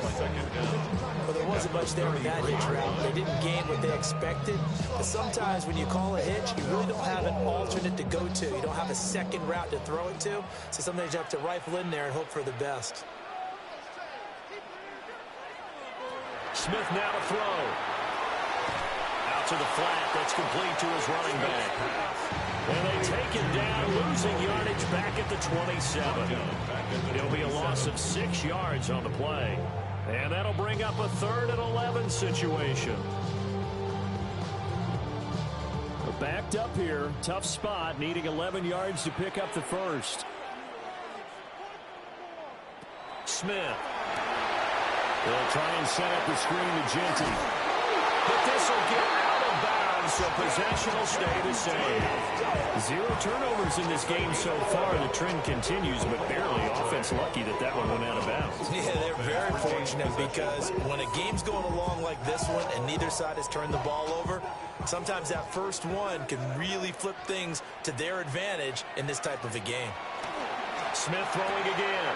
Speaker 18: Well, there wasn't much there in that hitch route. They didn't gain what they expected. But sometimes when you call a hitch, you really don't have an alternate to go to. You don't have a second route to throw it to. So sometimes you have to rifle in there and hope for the best.
Speaker 16: Smith now to throw. Out to the flat. That's complete to his running back. And they take it down, losing yardage back at the 27. It'll be a loss of 6 yards on the play. And that'll bring up a 3rd and 11 situation. We're backed up here. Tough spot, needing 11 yards to pick up the first. Smith. They'll try and set up the screen to Genty. But this will get out of bounds, so possession will stay the same. 0 turnovers in this game so far. The trend continues, but barely. Offense lucky that one went out of bounds.
Speaker 18: Yeah, they're very fortunate because when a game's going along like this one and neither side has turned the ball over, sometimes that first one can really flip things to their advantage in this type of a game.
Speaker 16: Smith throwing again.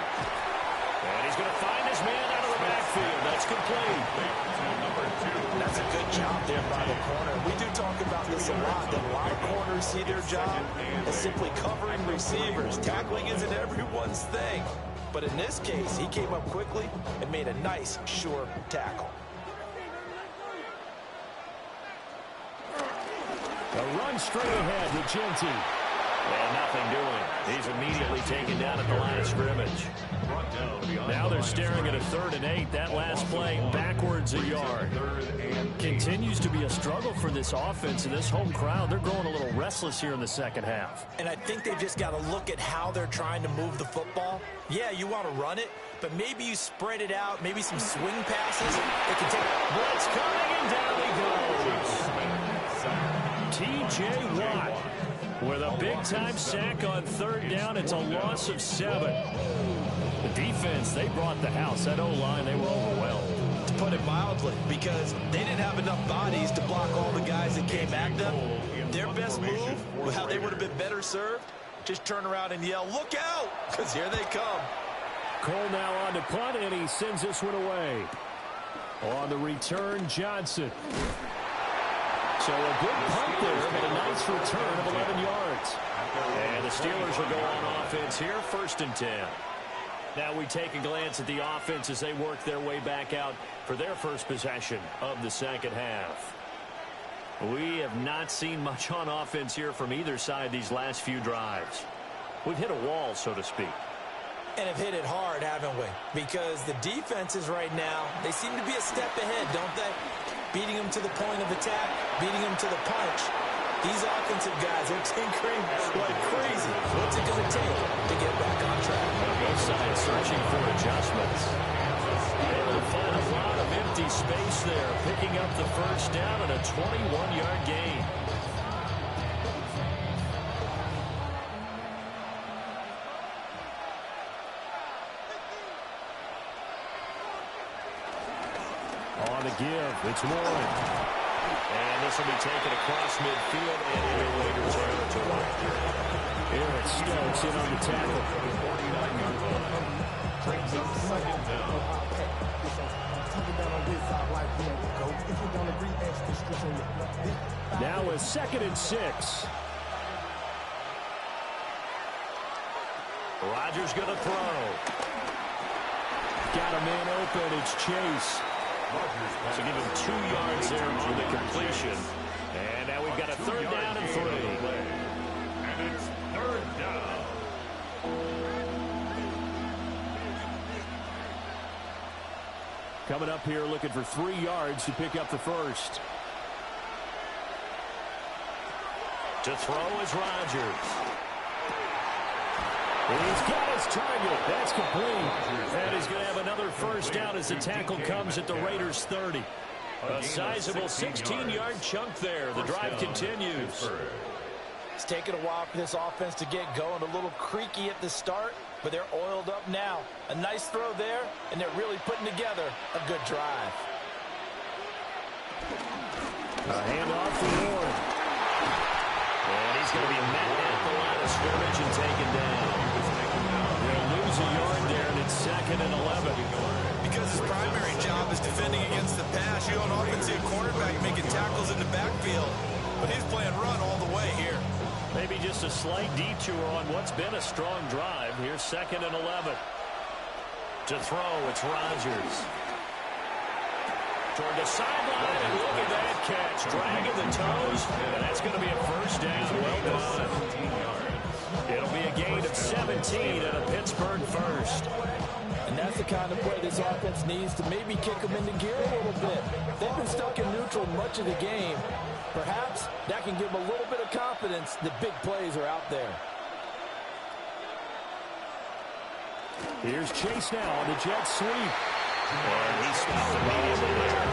Speaker 16: And he's going to find his man out of the backfield. That's complete.
Speaker 18: That's a good job there by the corner. We do talk about this a lot, that a lot of corners see their job as simply covering receivers. Tackling isn't everyone's thing. But in this case, he came up quickly and made a nice, sure tackle.
Speaker 16: A run straight ahead to Genty. And nothing doing. He's immediately taken down at the line of scrimmage. Now they're staring at a 3rd and 8. That last play backwards a yard. Continues to be a struggle for this offense and this home crowd. They're growing a little restless here in the second half.
Speaker 18: And I think they've just got to look at how they're trying to move the football. Yeah, you want to run it, but maybe you spread it out, maybe some swing passes. They can take
Speaker 16: blitz coming, and down he goes. T.J. Watt with a big-time sack on 3rd down. It's a loss of 7. The defense, they brought the house. That O-line, they were overwhelmed.
Speaker 18: To put it mildly, because they didn't have enough bodies to block all the guys that came at them. Their best move, how they would have been better served, just turn around and yell, "Look out!" because here they come.
Speaker 16: Cole now on to punt, and he sends this one away. On the return, Johnson. So a good punt there, but a nice return of 11 yards. And the Steelers will go on offense here, 1st and 10. Now we take a glance at the offense as they work their way back out for their first possession of the second half. We have not seen much on offense here from either side these last few drives. We've hit a wall, so to speak.
Speaker 18: And have hit it hard, haven't we? Because the defenses right now, they seem to be a step ahead, don't they? Beating them to the point of attack, beating them to the punch. These offensive guys are tinkering like crazy. What's it going to take to get back on track?
Speaker 16: Both sides searching for adjustments. Able to find a lot of empty space there, picking up the 1st down and a 21-yard gain. On the give, it's Warren. And this will be taken across midfield and into Raider territory. Eric Stokes in on the tackle. Now a 2nd and 6. Rodgers going to throw. Got a man open. It's Chase. So give him 2 yards there on the completion. And now we've got a 3rd down and 3.
Speaker 9: And it's 3rd down.
Speaker 16: Coming up here looking for 3 yards to pick up the 1st. To throw is Rodgers. He's got his target. That's complete. And he's going to have another 1st down as the tackle comes at the Raiders' 30. A sizable 16-yard chunk there. The drive continues.
Speaker 18: It's taken a while for this offense to get going. A little creaky at the start, but they're oiled up now. A nice throw there, and they're really putting together a good drive.
Speaker 16: A handoff for Warren. And he's going to be met at the line of scrimmage and taken down. They'll lose a yard there, and it's 2nd and 11.
Speaker 12: Because his primary job is defending against the pass, you don't often see a cornerback making tackles in the backfield. But he's playing run all the way here.
Speaker 16: Maybe just a slight detour on what's been a strong drive. Here's 2nd and 11. To throw, it's Rodgers. Toward the sideline, and look at that catch. Dragging the toes, and that's going to be a 1st down. Well done. It'll be a gain of 17 and a Pittsburgh 1st.
Speaker 18: And that's the kind of play this offense needs to maybe kick them into gear a little bit. They've been stuck in neutral much of the game. Perhaps that can give them a little bit of confidence that big plays are out there.
Speaker 16: Here's Chase now on the jet sweep. And he stopped immediately there.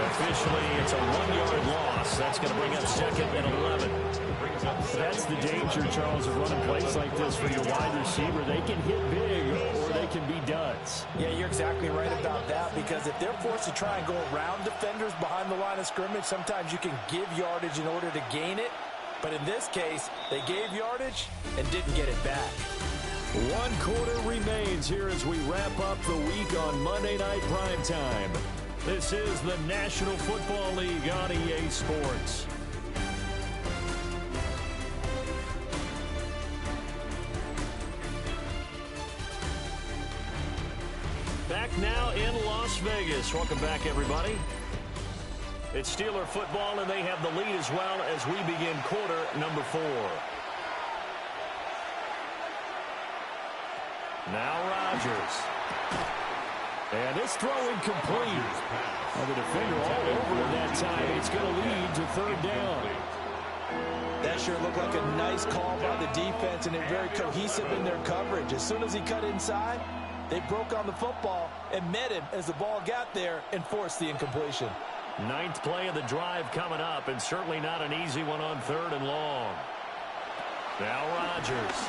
Speaker 16: Officially, it's a 1-yard loss. That's going to bring up 2nd and 11. That's the danger, Charles, of running plays like this for your wide receiver. They can hit big or they can be duds.
Speaker 18: Yeah, you're exactly right about that, because if they're forced to try and go around defenders behind the line of scrimmage, sometimes you can give yardage in order to gain it. But in this case, they gave yardage and didn't get it back.
Speaker 16: 1 quarter remains here as we wrap up the week on Monday Night Primetime. This is the National Football League on EA Sports. Back now in Las Vegas. Welcome back, everybody. It's Steeler football, and they have the lead as well as we begin quarter number 4. Now Rodgers. And this throw incomplete. And the defender all over it that time. It's going to lead to third down.
Speaker 18: That sure looked like a nice call by the defense, and they're very cohesive in their coverage. As soon as he cut inside, they broke on the football and met him as the ball got there and forced the incompletion.
Speaker 16: 9th play of the drive coming up, and certainly not an easy one on 3rd and long. Now Rodgers.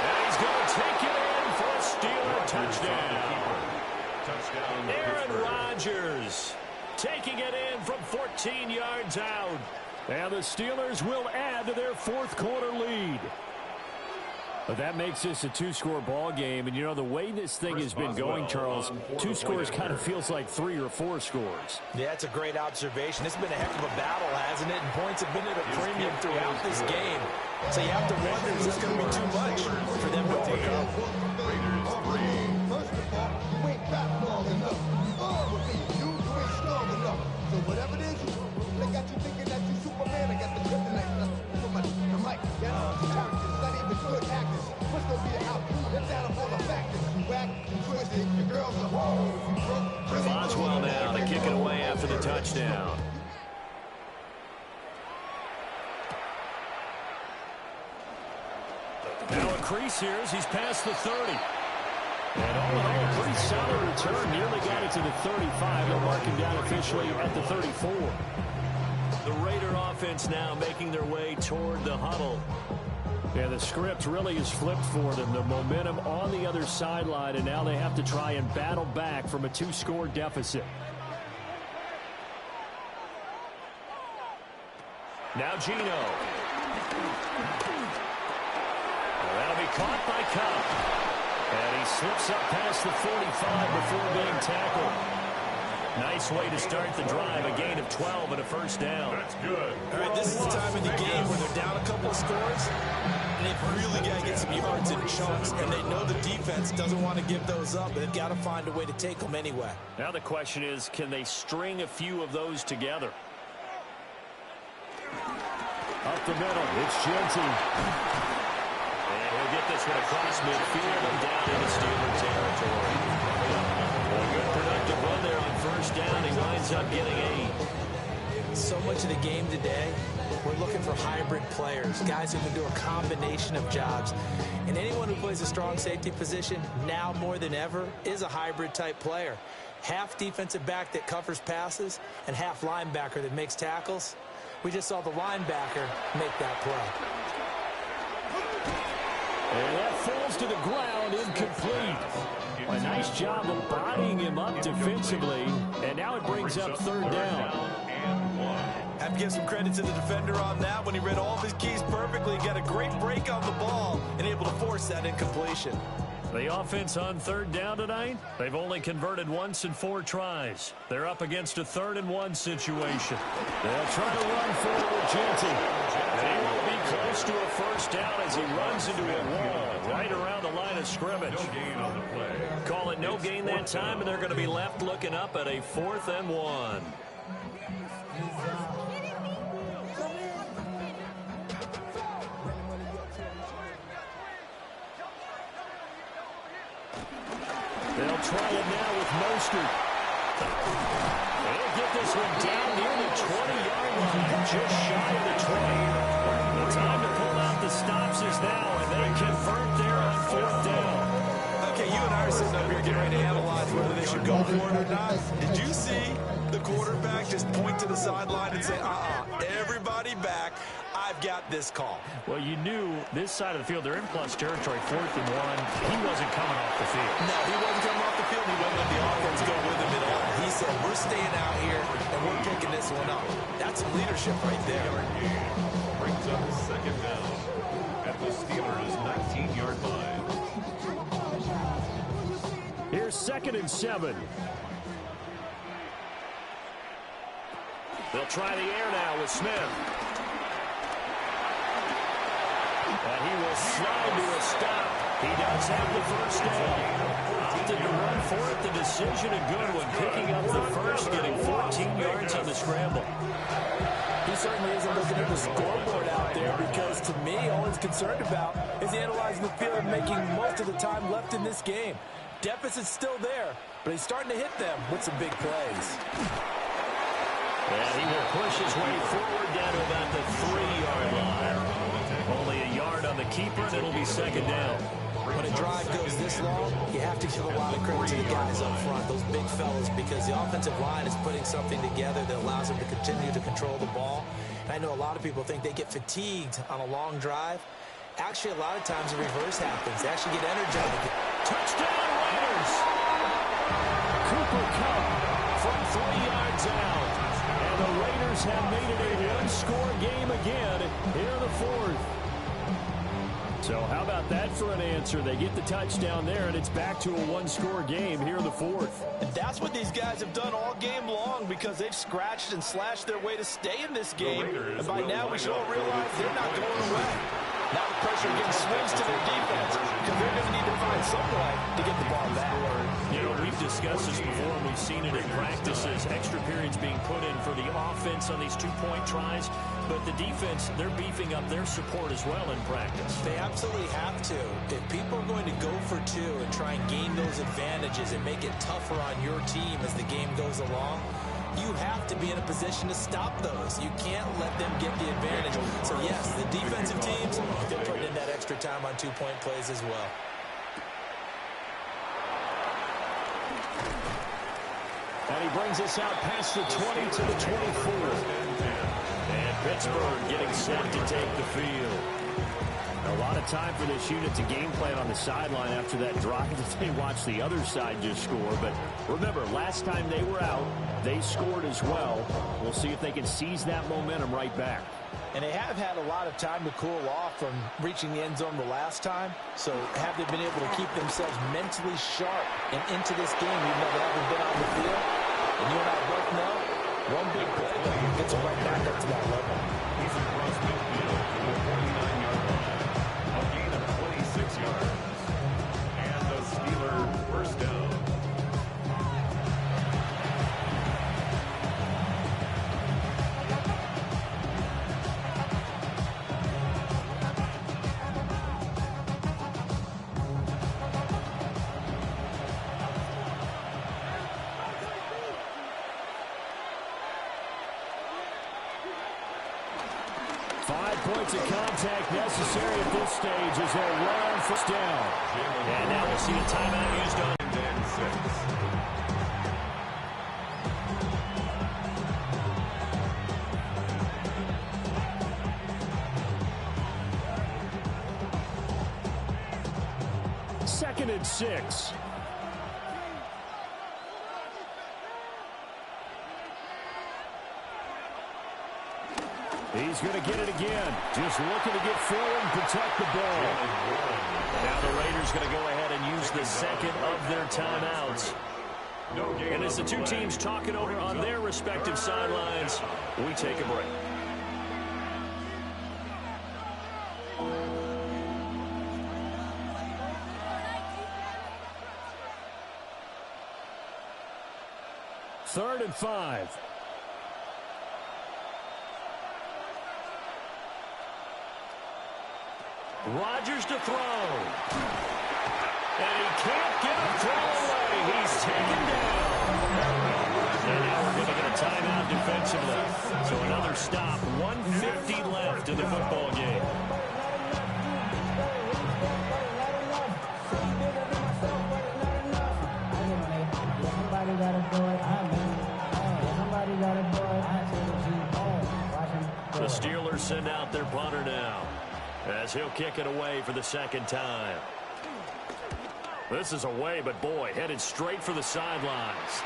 Speaker 16: And he's going to take it in for a Steeler touchdown. Aaron Rodgers taking it in from 14 yards out. And the Steelers will add to their 4th quarter lead. But that makes this a 2-score ball game. And, you know, the way this thing has been going, Charles, 2 scores kind of feels like 3 or 4 scores.
Speaker 18: Yeah, that's a great observation. It's been a heck of a battle, hasn't it? And points have been at a premium throughout this game. So you have to wonder, is this going to be too much for them to overcome?
Speaker 9: Raiders 3.
Speaker 19: First of all, you ain't back long enough. You ain't strong enough. So whatever it is, they got you thinking that you Superman. I got the kryptonite from the mic. That's characters, not even good actors. What's gonna be the outcome? Let's add up all the factors. Whack, twisted, your girls are
Speaker 16: Boswell now to kick it away after the touchdown. Now a crease here as he's past the 30. And all in all, a pretty solid return. Nearly got it to the 35. They'll mark him down officially at the 34. The Raider offense now making their way toward the huddle. Yeah, the script really is flipped for them. The momentum on the other sideline, and now they have to try and battle back from a 2-score deficit. Now Geno. That'll be caught by Cup. And he slips up past the 45 before being tackled. Nice way to start the drive. A gain of 12 and a first down.
Speaker 9: That's good.
Speaker 18: All right, this is the time of the game where they're down a couple of scores, and they've really got to get some yards in chunks, and they know the defense doesn't want to give those up, but they've got to find a way to take them anyway.
Speaker 16: Now the question is, can they string a few of those together? Up the middle, it's Genty. And he'll get this one across midfield and down into Steeler territory. A good productive run there on first down. He winds up getting 8.
Speaker 18: So much of the game today, we're looking for hybrid players, guys who can do a combination of jobs. And anyone who plays a strong safety position, now more than ever, is a hybrid type player. Half defensive back that covers passes and half linebacker that makes tackles. We just saw the linebacker make that play.
Speaker 16: And that falls to the ground, incomplete. A nice job of bodying him up defensively, and now it brings up third down.
Speaker 18: Have to give some credit to the defender on that. When he read all of his keys perfectly, got a great break on the ball and able to force that incompletion.
Speaker 16: The offense on third down tonight, they've only converted once in 4 tries. They're up against a 3rd and 1 situation. They'll try to run forward with Genty. And he will be close to a first down as he runs into a wall right around the line of scrimmage.
Speaker 9: No gain on the play.
Speaker 16: Call it no gain that time, and they're going to be left looking up at a 4th and 1. They'll try it now with Mostert. They'll get this one down near the 20-yard line, just shy of the 20. The time to pull out the stops is now, and they convert there on 4th down.
Speaker 18: Okay, you and I are sitting up here getting ready to analyze whether they should go for it or not. Did you see the quarterback just point to the sideline and say, everybody back, I've got this call?
Speaker 16: Well, you knew this side of the field, they're in plus territory, 4th and 1. He wasn't coming off the field.
Speaker 18: No, he wasn't coming off the field. He wasn't letting the offense go with him at all. He said, we're staying out here, and we're picking this one up. That's some leadership right there.
Speaker 9: Brings up second down at the Steelers' 19-yard line.
Speaker 16: Here's 2nd and 7. They'll try the air now with Smith. And he will slide to a stop. He does have the first down. Opted to run for it. The decision a good one. Picking up the first, getting 14 19 yards on the scramble.
Speaker 18: He certainly isn't looking at the scoreboard out there because, to me, all he's concerned about is analyzing the field and making most of the time left in this game. Deficit's still there, but he's starting to hit them with some big plays.
Speaker 16: And he will push his way forward down to about the 3-yard line. Only a yard on the keeper, and it'll be second down.
Speaker 18: When a drive goes this long, you have to give a lot of credit to the guys up front, those big fellas, because the offensive line is putting something together that allows them to continue to control the ball. And I know a lot of people think they get fatigued on a long drive. Actually, a lot of times the reverse happens. They actually get energized.
Speaker 16: Touchdown, Raiders! Cooper Kupp from 3 yards out. And the Raiders have made it a one-score game again here in the fourth. So how about that for an answer? They get the touchdown there, and it's back to a one-score game here in the fourth.
Speaker 18: And that's what these guys have done all game long because they've scratched and slashed their way to stay in this game. And by now we should all realize they're not going away. Now the pressure again swings to their defense because they're going to need to find some way to get the ball back.
Speaker 16: You know, we've discussed this before, and we've seen it in practices. Extra periods being put in for the offense on these two-point tries. But the defense, they're beefing up their support as well in practice.
Speaker 18: They absolutely have to. If people are going to go for two and try and gain those advantages and make it tougher on your team as the game goes along, you have to be in a position to stop those. You can't let them get the advantage. So, yes, the defensive teams, they're putting in that extra time on two-point plays as well.
Speaker 16: And he brings us out past the 20 to the 24. And Pittsburgh getting set to take the field. A lot of time for this unit to game plan on the sideline after that drive that they watched the other side just score. But remember, last time they were out, they scored as well. We'll see if they can seize that momentum right back.
Speaker 18: And they have had a lot of time to cool off from reaching the end zone the last time. So have they been able to keep themselves mentally sharp and into this game even though they haven't been on the field? And you and I both know one big play gets them right back up to that level.
Speaker 9: He's across midfield to the 49-yard line. A gain of 26 yards. And the Steeler first down.
Speaker 16: Points of contact necessary at this stage as they'll run first down. And now we'll see a timeout used on. Second and 6. He's going to get it again. Just looking to get forward and protect the ball. Now the Raiders going to go ahead and use the second of their timeouts. And as the two teams talking over on their respective sidelines, we take a break. Third and 5. Rodgers to throw. And he can't get a throw away. He's taken down. And now we're going to get a timeout defensively. So another stop. 1:50 left in the football game. The Steelers send out their punter now, as he'll kick it away for the second time. This is away, but boy, headed straight for the sidelines.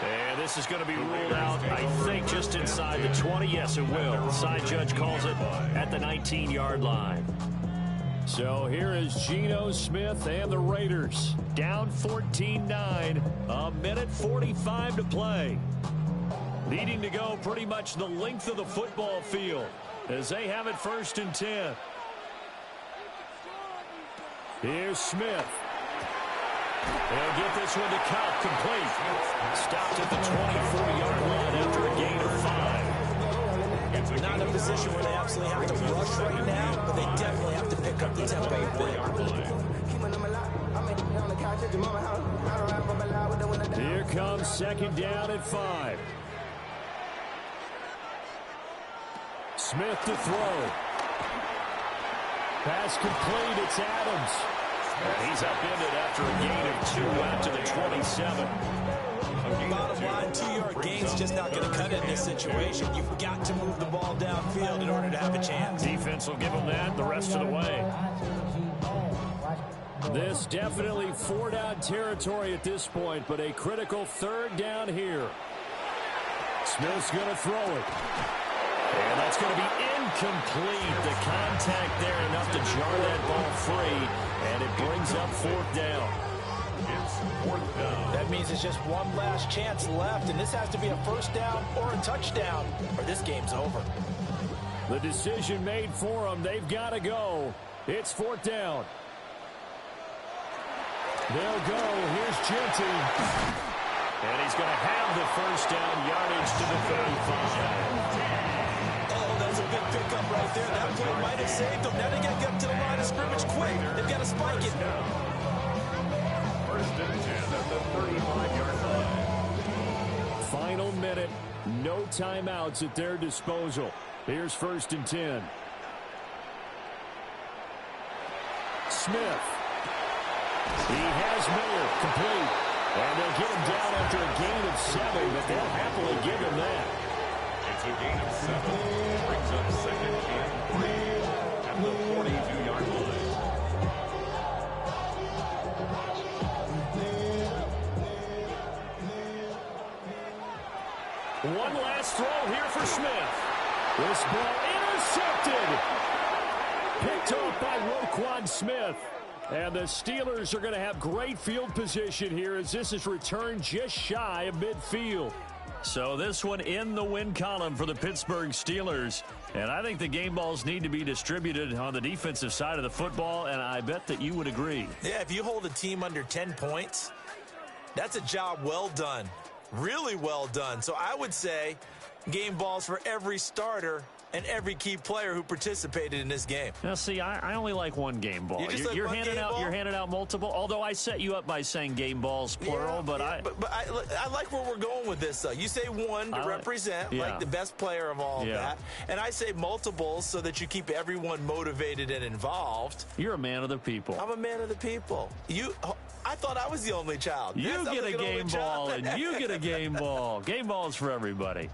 Speaker 16: And this is going to be ruled out, I think, just inside the 20. Yes, it will. The side judge calls it at the 19-yard line. So here is Geno Smith and the Raiders. Down 14-9, a minute 45 to play. Needing to go pretty much the length of the football field as they have it 1st and 10. Here's Smith. He'll get this one to Kupp, complete. Stopped at the 24-yard line
Speaker 18: position where they absolutely have to rush right now, but they definitely have to pick up the tempo a bit.
Speaker 16: Here comes second down at 5. Smith to throw. Pass complete. It's Adams. And he's upended after a gain of 2 out to the 27.
Speaker 18: Bottom line, 2-yard gain's just not going to cut it in this situation. You've got to move the ball downfield in order to have a chance.
Speaker 16: Defense will give them that the rest of the way. This definitely 4-down territory at this point, but a critical 3rd down here. Smith's going to throw it. And that's going to be incomplete. The contact there enough to jar that ball free, and it brings up 4th down.
Speaker 9: It's 4th down.
Speaker 18: That means it's just one last chance left, and this has to be a 1st down or a touchdown, or this game's over.
Speaker 16: The decision made for them. They've got to go. It's 4th down. They'll go. Here's Genty. And he's going to have the 1st down yardage to the 35.
Speaker 18: Oh, that's a big pickup right there. That play might have saved them. Now they got to get up to the line of scrimmage quick. They've got to spike it.
Speaker 9: 1st and 10 at the 35-yard line.
Speaker 16: Final minute. No timeouts at their disposal. Here's 1st and 10. Smith. He has Miller complete. And they'll get him down after a gain of 7, but they'll happily give him that.
Speaker 9: It's a gain of 7. Brings up 2nd and 3 at the 42-yard line.
Speaker 16: One last throw here for Smith. This ball intercepted. Picked off by Roquan Smith. And the Steelers are going to have great field position here as this is returned just shy of midfield. So this one in the win column for the Pittsburgh Steelers. And I think the game balls need to be distributed on the defensive side of the football, and I bet that you would agree.
Speaker 18: Yeah, if you hold a team under 10 points, that's a job well done. Really well done. So I would say game balls for every starter and every key player who participated in this game.
Speaker 16: Now, see, I only like one game ball. You're handing out multiple. Although I set you up by saying game balls plural, but I
Speaker 18: like where we're going with this. Though you say one to represent, like the best player of all of that, and I say multiples so that you keep everyone motivated and involved.
Speaker 16: You're a man of the people.
Speaker 18: I'm a man of the people. I thought I was the only child.
Speaker 16: You get a game ball, and you get a game ball. Game balls for everybody.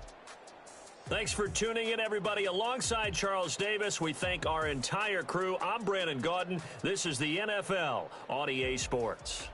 Speaker 16: Thanks for tuning in, everybody. Alongside Charles Davis, we thank our entire crew. I'm Brandon Gaudin. This is the NFL on EA Sports.